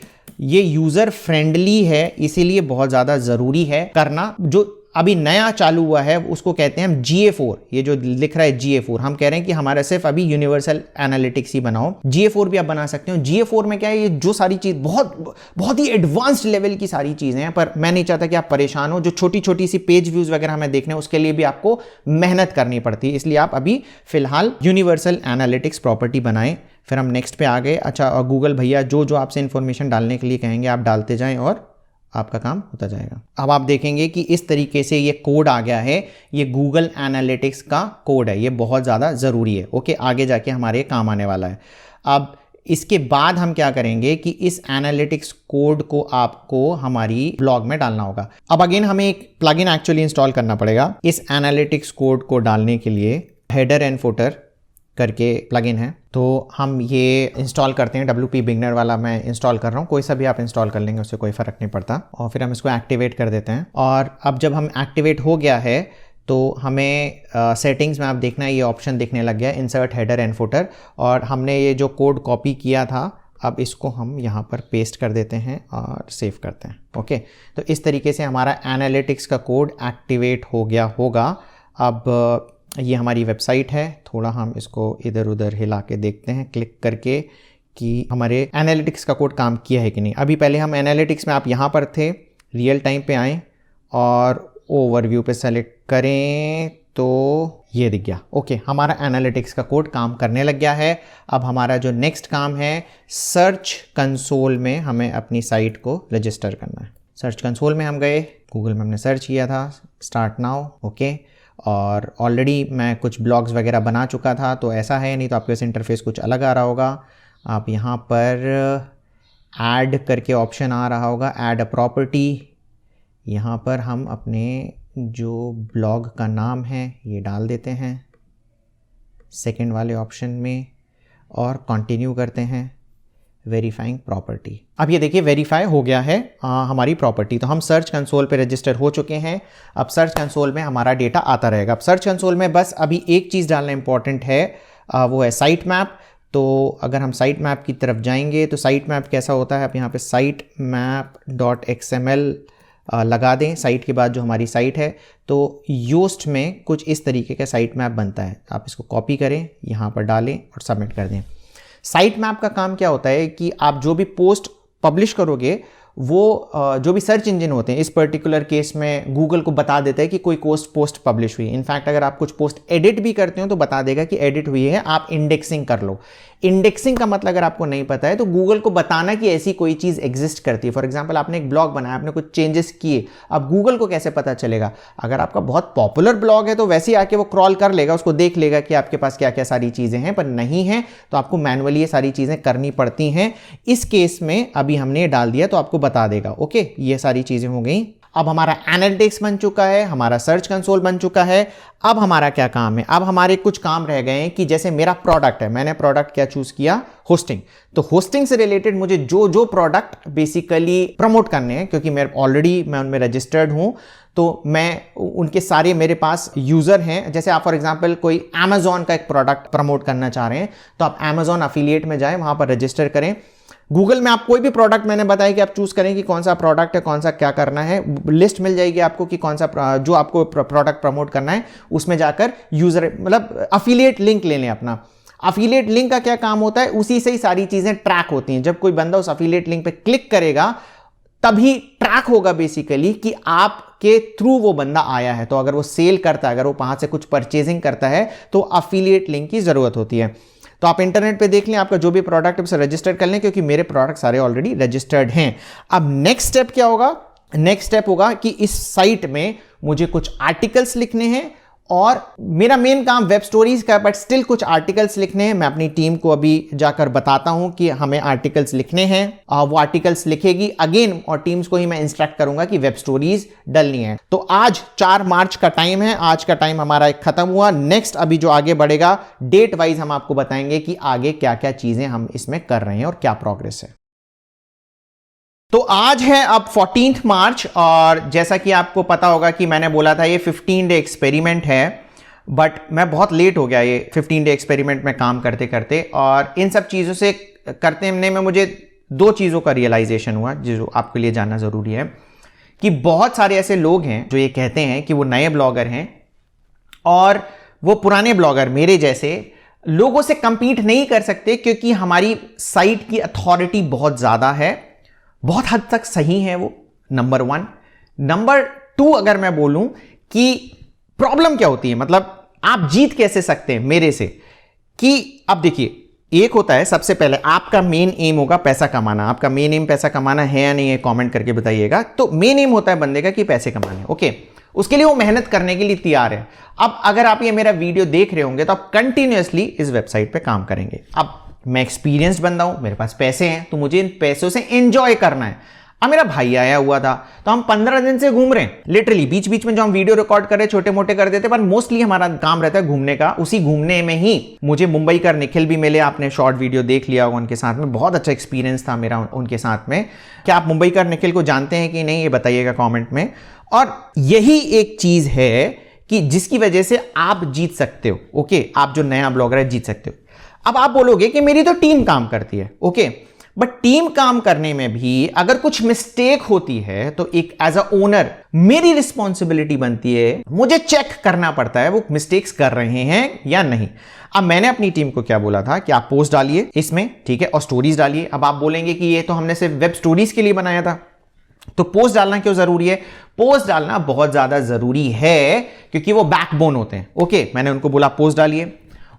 ये यूज़र फ्रेंडली है, इसीलिए बहुत ज़्यादा ज़रूरी है करना। जो अभी नया चालू हुआ है उसको कहते हैं हम GA4। ये जो लिख रहा है GA4, हम कह रहे हैं कि हमारा सिर्फ अभी यूनिवर्सल एनालिटिक्स ही बनाओ। GA4 भी आप बना सकते हो। GA4 में क्या है, ये जो सारी चीज़ बहुत ही एडवांस्ड लेवल की सारी चीज़ें हैं, पर मैं नहीं चाहता कि आप परेशान हो। जो छोटी छोटी सी पेज व्यूज़ वगैरह हमें देखने हैं उसके लिए भी आपको मेहनत करनी पड़ती है, इसलिए आप अभी फिलहाल यूनिवर्सल एनालिटिक्स प्रॉपर्टी बनाएं। फिर हम नेक्स्ट पे आ गए। अच्छा, और गूगल भैया जो आपसे इंफॉर्मेशन डालने के लिए कहेंगे आप डालते जाएं और आपका काम होता जाएगा। अब आप देखेंगे कि इस तरीके से ये कोड आ गया है। ये गूगल एनालिटिक्स का कोड है, ये बहुत ज़्यादा ज़रूरी है। ओके, आगे जाके हमारे काम आने वाला है। अब इसके बाद हम क्या करेंगे कि इस एनालिटिक्स कोड को आपको हमारी ब्लॉग में डालना होगा। अब अगेन हमें एक प्लगइन एक्चुअली इंस्टॉल करना पड़ेगा। इस एनालिटिक्स कोड को डालने के लिए हेडर एंड फुटर करके प्लगइन है, तो हम ये इंस्टॉल करते हैं। WP बिगनर वाला मैं इंस्टॉल कर रहा हूँ, कोई सा भी आप इंस्टॉल कर लेंगे, उससे कोई फ़र्क नहीं पड़ता। और फिर हम इसको एक्टिवेट कर देते हैं। और अब जब हम एक्टिवेट हो गया है तो हमें सेटिंग्स में आप देखना है ये ऑप्शन दिखने लग गया, इंसर्ट हेडर एंड फुटर, और हमने ये जो कोड कॉपी किया था अब इसको हम यहाँ पर पेस्ट कर देते हैं और सेव करते हैं। ओके, तो इस तरीके से हमारा एनालिटिक्स का कोड एक्टिवेट हो गया होगा। अब ये हमारी वेबसाइट है, थोड़ा हम इसको इधर उधर हिला के देखते हैं क्लिक करके कि हमारे एनालिटिक्स का कोड काम किया है कि नहीं। अभी पहले हम एनालिटिक्स में, आप यहाँ पर थे, रियल टाइम पे आएँ और ओवरव्यू पे सेलेक्ट करें तो ये दिख गया। ओके, हमारा एनालिटिक्स का कोड काम करने लग गया है। अब हमारा जो नेक्स्ट काम है, सर्च कंसोल में हमें अपनी साइट को रजिस्टर करना है। सर्च कंसोल में हम गए, गूगल में हमने सर्च किया था स्टार्ट नाउ। ओके, और ऑलरेडी मैं कुछ ब्लॉग्स वगैरह बना चुका था तो ऐसा है, नहीं तो आपके पास इंटरफेस कुछ अलग आ रहा होगा। आप यहाँ पर ऐड करके ऑप्शन आ रहा होगा, ऐड अ प्रॉपर्टी। यहाँ पर हम अपने जो ब्लॉग का नाम है ये डाल देते हैं सेकंड वाले ऑप्शन में और कंटिन्यू करते हैं वेरीफाइंग प्रॉपर्टी। अब ये देखिए वेरीफाई हो गया है हमारी प्रॉपर्टी। तो हम सर्च कंसोल पे रजिस्टर हो चुके हैं। अब सर्च कंसोल में हमारा डेटा आता रहेगा। अब सर्च कंसोल में बस अभी एक चीज़ डालना इंपॉर्टेंट है, वो है साइट मैप। तो अगर हम साइट मैप की तरफ जाएंगे तो साइट मैप कैसा होता है, आप यहाँ पे साइट मैप .xml लगा दें साइट के बाद जो हमारी साइट है, तो योस्ट में कुछ इस तरीके का साइट मैप बनता है। आप इसको कॉपी करें, यहाँ पर डालें और सबमिट कर दें। साइट मैप का काम क्या होता है कि आप जो भी पोस्ट पब्लिश करोगे वो जो भी सर्च इंजन होते हैं, इस पर्टिकुलर केस में गूगल को बता देता है कि कोई पोस्ट पब्लिश हुई है। इनफैक्ट अगर आप कुछ पोस्ट एडिट भी करते हो तो बता देगा कि एडिट हुई है, आप इंडेक्सिंग कर लो। इंडेक्सिंग का मतलब अगर आपको नहीं पता है तो गूगल को बताना कि ऐसी कोई चीज़ एग्जिस्ट करती है। फॉर एग्जाम्पल आपने एक ब्लॉग बनाया, आपने कुछ चेंजेस किए, अब गूगल को कैसे पता चलेगा? अगर आपका बहुत पॉपुलर ब्लॉग है तो वैसे ही आके वो क्रॉल कर लेगा, उसको देख लेगा कि आपके पास क्या क्या सारी चीज़ें हैं, पर नहीं है तो आपको मैनुअली ये सारी चीज़ें करनी पड़ती हैं। इस केस में अभी हमने डाल दिया तो आपको बता देगा। ओके, ये सारी चीज़ें हो गई। अब हमारा एनालिटिक्स बन चुका है, हमारा सर्च कंसोल बन चुका है। अब हमारा क्या काम है? अब हमारे कुछ काम रह गए हैं कि जैसे मेरा प्रोडक्ट है, मैंने प्रोडक्ट क्या चूज किया? होस्टिंग। तो होस्टिंग से रिलेटेड मुझे जो प्रोडक्ट बेसिकली प्रमोट करने हैं, क्योंकि मैं उनमें रजिस्टर्ड हूं, तो मैं उनके सारे मेरे पास यूजर हैं। जैसे आप फॉर एग्जांपल कोई Amazon का एक प्रोडक्ट प्रमोट करना चाह रहे हैं तो आप Amazon अफिलिएट में जाएं, वहां पर रजिस्टर करें। गूगल में आप कोई भी प्रोडक्ट, मैंने बताया कि आप चूज करें कि कौन सा प्रोडक्ट है, कौन सा क्या करना है, लिस्ट मिल जाएगी आपको कि कौन सा जो आपको प्रोडक्ट प्रमोट करना है। उसमें जाकर यूजर मतलब अफिलिएट लिंक ले लें अपना। अफिलिएट लिंक का क्या काम होता है? उसी से ही सारी चीजें ट्रैक होती हैं। जब कोई बंदा उस अफिलिएट लिंक पे क्लिक करेगा तभी ट्रैक होगा बेसिकली कि आपके थ्रू वो बंदा आया है। तो अगर वो सेल करता है, अगर वो वहां से कुछ परचेजिंग करता है तो अफिलिएट लिंक की जरूरत होती है। तो आप इंटरनेट पे देख लें, आपका जो भी प्रोडक्ट है उसे रजिस्टर कर लें, क्योंकि मेरे प्रोडक्ट सारे ऑलरेडी रजिस्टर्ड हैं। अब नेक्स्ट स्टेप क्या होगा? नेक्स्ट स्टेप होगा कि इस साइट में मुझे कुछ आर्टिकल्स लिखने हैं, और मेरा मेन काम वेब स्टोरीज का, बट स्टिल कुछ आर्टिकल्स लिखने हैं। मैं अपनी टीम को अभी जाकर बताता हूं कि हमें आर्टिकल्स लिखने हैं। वो आर्टिकल्स लिखेगी अगेन, और टीम्स को ही मैं इंस्ट्रक्ट करूंगा कि वेब स्टोरीज डलनी है। तो आज 4 मार्च का टाइम है, आज का टाइम हमारा एक खत्म हुआ। नेक्स्ट अभी जो आगे बढ़ेगा डेट वाइज हम आपको बताएंगे कि आगे क्या क्या चीजें हम इसमें कर रहे हैं और क्या प्रोग्रेस है। तो आज है अब 14 मार्च, और जैसा कि आपको पता होगा कि मैंने बोला था ये 15 डे एक्सपेरिमेंट है, बट मैं बहुत लेट हो गया ये 15 डे एक्सपेरिमेंट में काम करते करते। और इन सब चीज़ों से करते में मुझे 2 चीज़ों का रियलाइजेशन हुआ जो आपके लिए जानना ज़रूरी है, कि बहुत सारे ऐसे लोग हैं जो ये कहते हैं कि वो नए ब्लॉगर हैं, और वो पुराने ब्लॉगर मेरे जैसे लोगों से कंपीट नहीं कर सकते, क्योंकि हमारी साइट की अथॉरिटी बहुत ज़्यादा है। बहुत हद तक सही है वो, नंबर 1। नंबर 2, अगर मैं बोलूं कि प्रॉब्लम क्या होती है, मतलब आप जीत कैसे सकते हैं मेरे से, कि अब देखिए, एक होता है सबसे पहले आपका मेन एम होगा पैसा कमाना। आपका मेन एम पैसा कमाना है या नहीं है, कमेंट करके बताइएगा। तो मेन एम होता है बंदे का कि पैसे कमाने, ओके, उसके लिए वो मेहनत करने के लिए तैयार है। अब अगर आप ये मेरा वीडियो देख रहे होंगे तो आप कंटिन्यूअसली इस वेबसाइट पे काम करेंगे। अब मैं एक्सपीरियंस्ड बंदा हूं, मेरे पास पैसे हैं, तो मुझे इन पैसों से एंजॉय करना है। अब मेरा भाई आया हुआ था, तो हम 15 दिन से घूम रहे हैं लिटरली। बीच बीच में जो हम वीडियो रिकॉर्ड कर रहे हैं छोटे मोटे कर देते, पर मोस्टली हमारा काम रहता है घूमने का। उसी घूमने में ही मुझे मुंबई का निखिल भी मिले, आपने शॉर्ट वीडियो देख लिया होगा उनके साथ में, बहुत अच्छा एक्सपीरियंस था मेरा उनके साथ में। क्या आप मुंबई का निखिल को जानते हैं कि नहीं, ये बताइएगा कॉमेंट में। और यही एक चीज है कि जिसकी वजह से आप जीत सकते हो। ओके, आप जो नया ब्लॉगर है जीत सकते हो। अब आप बोलोगे कि मेरी तो टीम काम करती है, ओके, बट टीम काम करने में भी अगर कुछ मिस्टेक होती है तो एक एज अ ओनर मेरी रिस्पॉन्सिबिलिटी बनती है, मुझे चेक करना पड़ता है वो मिस्टेक्स कर रहे हैं या नहीं। अब मैंने अपनी टीम को क्या बोला था कि आप पोस्ट डालिए इसमें, ठीक है, और स्टोरीज डालिए। अब आप बोलेंगे कि ये तो हमने सिर्फ वेब स्टोरीज के लिए बनाया था, तो पोस्ट डालना क्यों जरूरी है? पोस्ट डालना बहुत ज्यादा जरूरी है क्योंकि वो बैकबोन होते हैं। ओके, मैंने उनको बोला पोस्ट डालिए,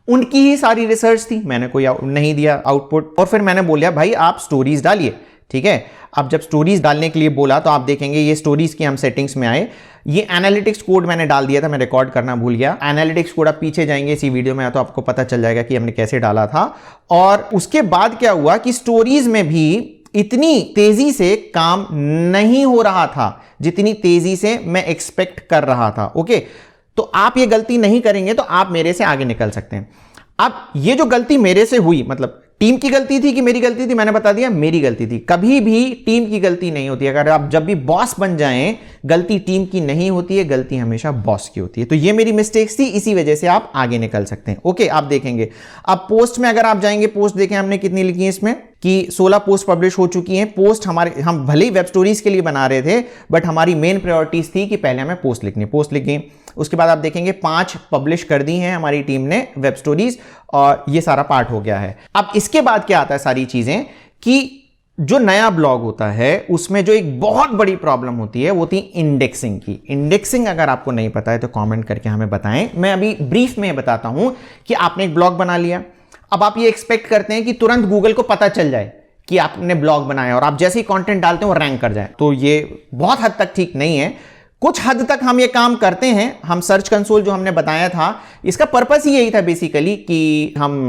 उनकी ही सारी रिसर्च थी, मैंने कोई नहीं दिया आउटपुट, और फिर मैंने बोला भाई आप स्टोरीज डालिए, ठीक है। अब जब स्टोरीज डालने के लिए बोला तो आप देखेंगे ये स्टोरीज की हम सेटिंग्स में आए, ये एनालिटिक्स कोड मैंने डाल दिया था, मैं रिकॉर्ड करना भूल गया। एनालिटिक्स कोड आप पीछे जाएंगे इसी वीडियो में तो आपको पता चल जाएगा कि हमने कैसे डाला था। और उसके बाद क्या हुआ कि स्टोरीज में भी इतनी तेजी से काम नहीं हो रहा था जितनी तेजी से मैं एक्सपेक्ट कर रहा था। ओके, तो आप ये गलती नहीं करेंगे तो आप मेरे से आगे निकल सकते हैं। अब ये जो गलती मेरे से हुई, मतलब टीम की गलती थी कि मेरी गलती थी? मैंने बता दिया मेरी गलती थी। कभी भी टीम की गलती नहीं होती। अगर आप जब भी बॉस बन जाएं, गलती टीम की नहीं होती है, गलती हमेशा बॉस की होती है। तो ये मेरी मिस्टेक्स थी, इसी वजह से आप आगे निकल सकते हैं। ओके, आप देखेंगे अब पोस्ट में, अगर आप जाएंगे पोस्ट देखें हमने कितनी लिखी है इसमें कि 16 पोस्ट पब्लिश हो चुकी हैं। पोस्ट हमारे, हम भले ही वेब स्टोरीज के लिए बना रहे थे बट हमारी मेन प्रायोरिटीज थी कि पहले हमें पोस्ट लिखनी, पोस्ट लिख गई। उसके बाद आप देखेंगे 5 पब्लिश कर दी हैं हमारी टीम ने वेब स्टोरीज, और ये सारा पार्ट हो गया है। अब इसके बाद क्या आता है सारी चीजें कि जो नया ब्लॉग होता है उसमें जो एक बहुत बड़ी प्रॉब्लम होती है वो थी इंडेक्सिंग की। इंडेक्सिंग अगर आपको नहीं पता है तो कमेंट करके हमें बताएं। मैं अभी ब्रीफ में बताता हूं कि आपने एक ब्लॉग बना लिया, अब आप ये एक्सपेक्ट करते हैं कि तुरंत गूगल को पता चल जाए कि आपने ब्लॉग बनाया और आप जैसे ही कंटेंट डालते हैं वो रैंक कर जाए। तो ये बहुत हद तक ठीक नहीं है। कुछ हद तक हम ये काम करते हैं। हम सर्च कंसोल जो हमने बताया था, इसका पर्पस ही यही था बेसिकली कि हम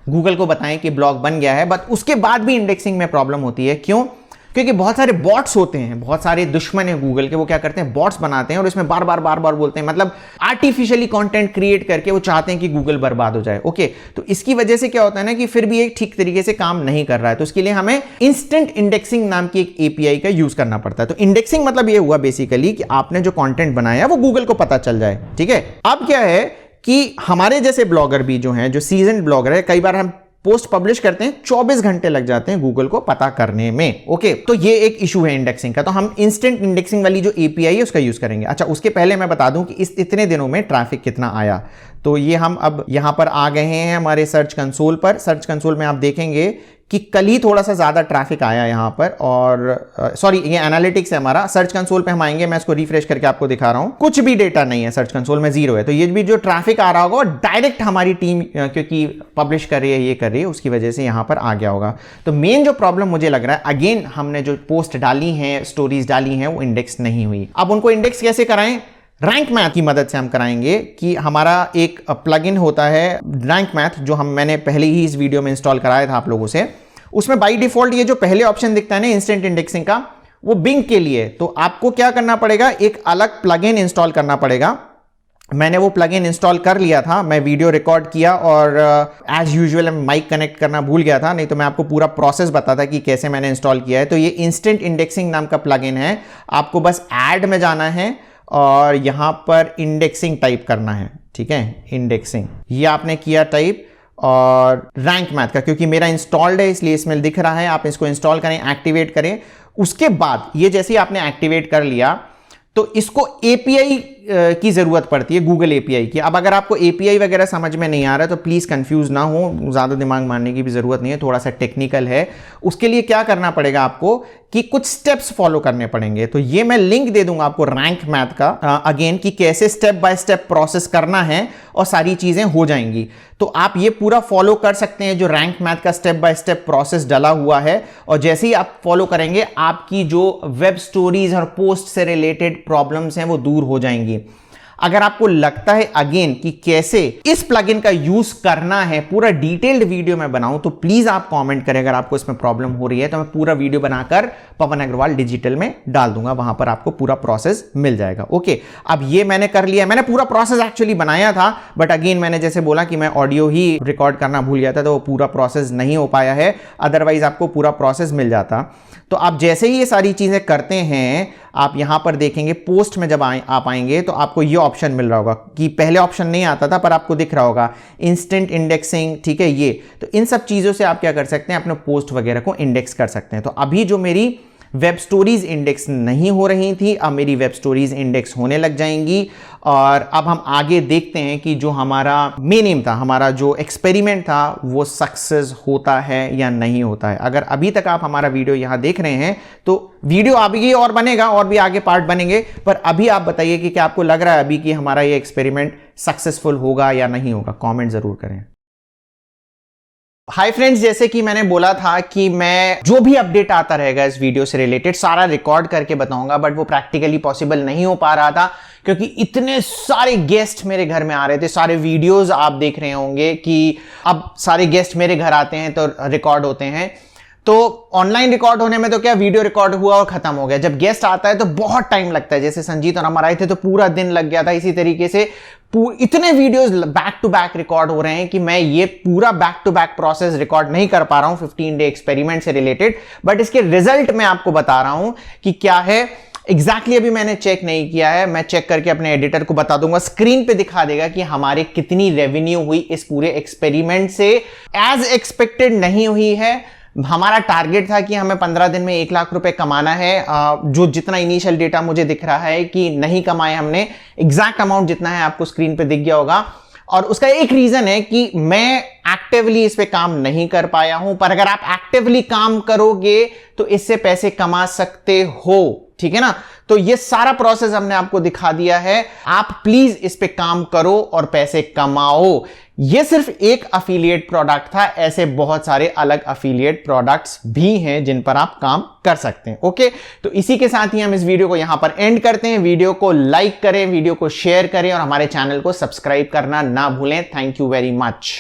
गूगल को बताएं कि ब्लॉग बन गया है, बट उसके बाद भी इंडेक्सिंग में प्रॉब्लम होती है। क्यों? क्योंकि बहुत सारे बॉट्स होते हैं, बहुत सारे दुश्मन हैं गूगल के, वो क्या करते हैं बॉट्स बनाते हैं और इसमें बार बार बोलते हैं, मतलब आर्टिफिशियली कंटेंट क्रिएट करके वो चाहते हैं कि गूगल बर्बाद हो जाए। ओके, तो इसकी वजह से क्या होता है ना कि फिर भी एक ठीक तरीके से काम नहीं कर रहा है। तो उसके लिए हमें इंस्टेंट इंडेक्सिंग नाम की एक एपीआई का यूज करना पड़ता है। तो इंडेक्सिंग मतलब ये हुआ बेसिकली कि आपने जो कॉन्टेंट बनाया वो गूगल को पता चल जाए, ठीक है। अब क्या है कि हमारे जैसे ब्लॉगर भी जो हैं, जो सीजन ब्लॉगर है, कई बार हम पोस्ट पब्लिश करते हैं 24 घंटे लग जाते हैं गूगल को पता करने में। ओके, तो ये एक इशू है इंडेक्सिंग का। तो हम इंस्टेंट इंडेक्सिंग वाली जो एपीआई है उसका यूज करेंगे। अच्छा, उसके पहले मैं बता दूं कि इस इतने दिनों में ट्रैफिक कितना आया। तो ये हम अब यहां पर आ गए हैं हमारे सर्च कंसोल पर। सर्च कंसोल में आप देखेंगे कि कल ही थोड़ा सा ज्यादा ट्रैफिक आया यहां पर, और सॉरी ये एनालिटिक्स है हमारा। सर्च कंसोल पे हम आएंगे, मैं इसको रिफ्रेश करके आपको दिखा रहा हूं, कुछ भी डेटा नहीं है सर्च कंसोल में, 0 है। तो ये भी जो ट्रैफिक आ रहा होगा डायरेक्ट हमारी टीम क्योंकि पब्लिश कर रही है, ये कर रही है, उसकी वजह से यहां पर आ गया होगा। तो मेन जो प्रॉब्लम मुझे लग रहा है, अगेन हमने जो पोस्ट डाली है, स्टोरीज डाली हैं, वो इंडेक्स नहीं हुई। अब उनको इंडेक्स कैसे कराएं? रैंक मैथ की मदद से हम कराएंगे कि हमारा एक प्लगइन होता है रैंक मैथ, जो मैंने पहले ही इस वीडियो में इंस्टॉल कराया था आप लोगों से। उसमें बाय डिफॉल्ट ये जो पहले ऑप्शन दिखता है ना इंस्टेंट इंडेक्सिंग का, वो बिंग के लिए। तो आपको क्या करना पड़ेगा, एक अलग प्लगइन इंस्टॉल करना पड़ेगा। मैंने वो प्लगइन इंस्टॉल कर लिया था, मैं वीडियो रिकॉर्ड किया और एज यूजुअल माइक कनेक्ट करना भूल गया था, नहीं तो मैं आपको पूरा प्रोसेस बताता कि कैसे मैंने इंस्टॉल किया है। तो ये इंस्टेंट इंडेक्सिंग नाम का प्लगइन है। आपको बस ऐड में जाना है और यहां पर इंडेक्सिंग टाइप करना है, ठीक है, इंडेक्सिंग ये आपने किया टाइप, और रैंक मैथ का क्योंकि मेरा इंस्टॉल्ड है इसलिए इसमें दिख रहा है। आप इसको इंस्टॉल करें, एक्टिवेट करें। उसके बाद ये जैसे ही आपने एक्टिवेट कर लिया तो इसको एपीआई की जरूरत पड़ती है, गूगल एपीआई की। अब अगर आपको एपीआई वगैरह समझ में नहीं आ रहा है तो प्लीज कंफ्यूज ना हो, ज्यादा दिमाग मारने की भी जरूरत नहीं है, थोड़ा सा टेक्निकल है। उसके लिए क्या करना पड़ेगा आपको कि कुछ स्टेप्स फॉलो करने पड़ेंगे। तो ये मैं लिंक दे दूंगा आपको रैंक मैथ का अगेन, कि कैसे स्टेप बाय स्टेप प्रोसेस करना है और सारी चीजें हो जाएंगी। तो आप ये पूरा फॉलो कर सकते हैं, जो रैंक मैथ का स्टेप बाय स्टेप प्रोसेस डला हुआ है। और जैसे ही आप फॉलो करेंगे आपकी जो वेब स्टोरीज और पोस्ट से रिलेटेड प्रॉब्लम्स हैं वो दूर हो जाएंगी। अगर आपको लगता है अगेन कि कैसे इस प्लगइन का यूज करना है, पूरा डिटेल्ड वीडियो में बनाऊं, तो प्लीज आप कमेंट करें। अगर आपको इसमें प्रॉब्लम हो रही है तो मैं पूरा वीडियो बनाकर पवन अग्रवाल डिजिटल में डाल दूंगा, वहां पर आपको पूरा प्रोसेस मिल जाएगा। ओके, अब ये मैंने कर लिया, मैंने पूरा प्रोसेस एक्चुअली बनाया था, बट अगेन मैंने जैसे बोला कि मैं ऑडियो ही रिकॉर्ड करना भूल गया था, तो वो पूरा प्रोसेस नहीं हो पाया है, अदरवाइज आपको पूरा प्रोसेस मिल जाता। तो आप जैसे ही ये सारी चीजें करते हैं, आप यहां पर देखेंगे पोस्ट में जब आप आएंगे तो आपको ये ऑप्शन मिल रहा होगा, कि पहले ऑप्शन नहीं आता था पर आपको दिख रहा होगा इंस्टेंट इंडेक्सिंग, ठीक है ये। तो इन सब चीजों से आप क्या कर सकते हैं, अपने पोस्ट वगैरह को इंडेक्स कर सकते हैं। तो अभी जो मेरी वेब स्टोरीज इंडेक्स नहीं हो रही थी, अब मेरी वेब स्टोरीज इंडेक्स होने लग जाएंगी। और अब हम आगे देखते हैं कि जो हमारा मेन एम था, हमारा जो एक्सपेरिमेंट था, वो सक्सेस होता है या नहीं होता है। अगर अभी तक आप हमारा वीडियो यहां देख रहे हैं तो वीडियो अभी और बनेगा, और भी आगे पार्ट बनेंगे, पर अभी आप बताइए कि क्या आपको लग रहा है अभी कि हमारा ये एक्सपेरिमेंट सक्सेसफुल होगा या नहीं होगा, कॉमेंट जरूर करें। हाय फ्रेंड्स, जैसे कि मैंने बोला था कि मैं जो भी अपडेट आता रहेगा इस वीडियो से रिलेटेड सारा रिकॉर्ड करके बताऊंगा, बट वो प्रैक्टिकली पॉसिबल नहीं हो पा रहा था क्योंकि इतने सारे गेस्ट मेरे घर में आ रहे थे। सारे वीडियोस आप देख रहे होंगे कि अब सारे गेस्ट मेरे घर आते हैं तो रिकॉर्ड होते हैं। तो ऑनलाइन रिकॉर्ड होने में तो क्या, वीडियो रिकॉर्ड हुआ और खत्म हो गया। जब गेस्ट आता है तो बहुत टाइम लगता है। जैसे संजीत और हम आए थे तो पूरा दिन लग गया था। इसी तरीके से इतने videos back to back record हो रहे हैं कि मैं ये पूरा back to back process record नहीं कर पा रहा हूं 15 डे एक्सपेरिमेंट से रिलेटेड, बट इसके रिजल्ट मैं आपको बता रहा हूं कि क्या है एग्जैक्टली। अभी मैंने चेक नहीं किया है, मैं चेक करके अपने एडिटर को बता दूंगा, स्क्रीन पे दिखा देगा कि हमारे कितनी रेवेन्यू हुई इस पूरे एक्सपेरिमेंट से। एज एक्सपेक्टेड नहीं हुई है। हमारा टारगेट था कि हमें 15 दिन में 1 लाख रुपए कमाना है, जो जितना इनिशियल डेटा मुझे दिख रहा है कि नहीं कमाए हमने। एग्जैक्ट अमाउंट जितना है आपको स्क्रीन पे दिख गया होगा, और उसका एक रीजन है कि मैं एक्टिवली इस पे काम नहीं कर पाया हूं। पर अगर आप एक्टिवली काम करोगे तो इससे पैसे कमा सकते हो, ठीक है ना। तो ये सारा प्रोसेस हमने आपको दिखा दिया है। आप प्लीज इस पे काम करो और पैसे कमाओ। ये सिर्फ एक अफिलिएट प्रोडक्ट था, ऐसे बहुत सारे अलग अफिलिएट प्रोडक्ट्स भी हैं जिन पर आप काम कर सकते हैं। ओके, तो इसी के साथ ही हम इस वीडियो को यहां पर एंड करते हैं। वीडियो को लाइक करें, वीडियो को शेयर करें और हमारे चैनल को सब्सक्राइब करना ना भूलें। Thank you very much.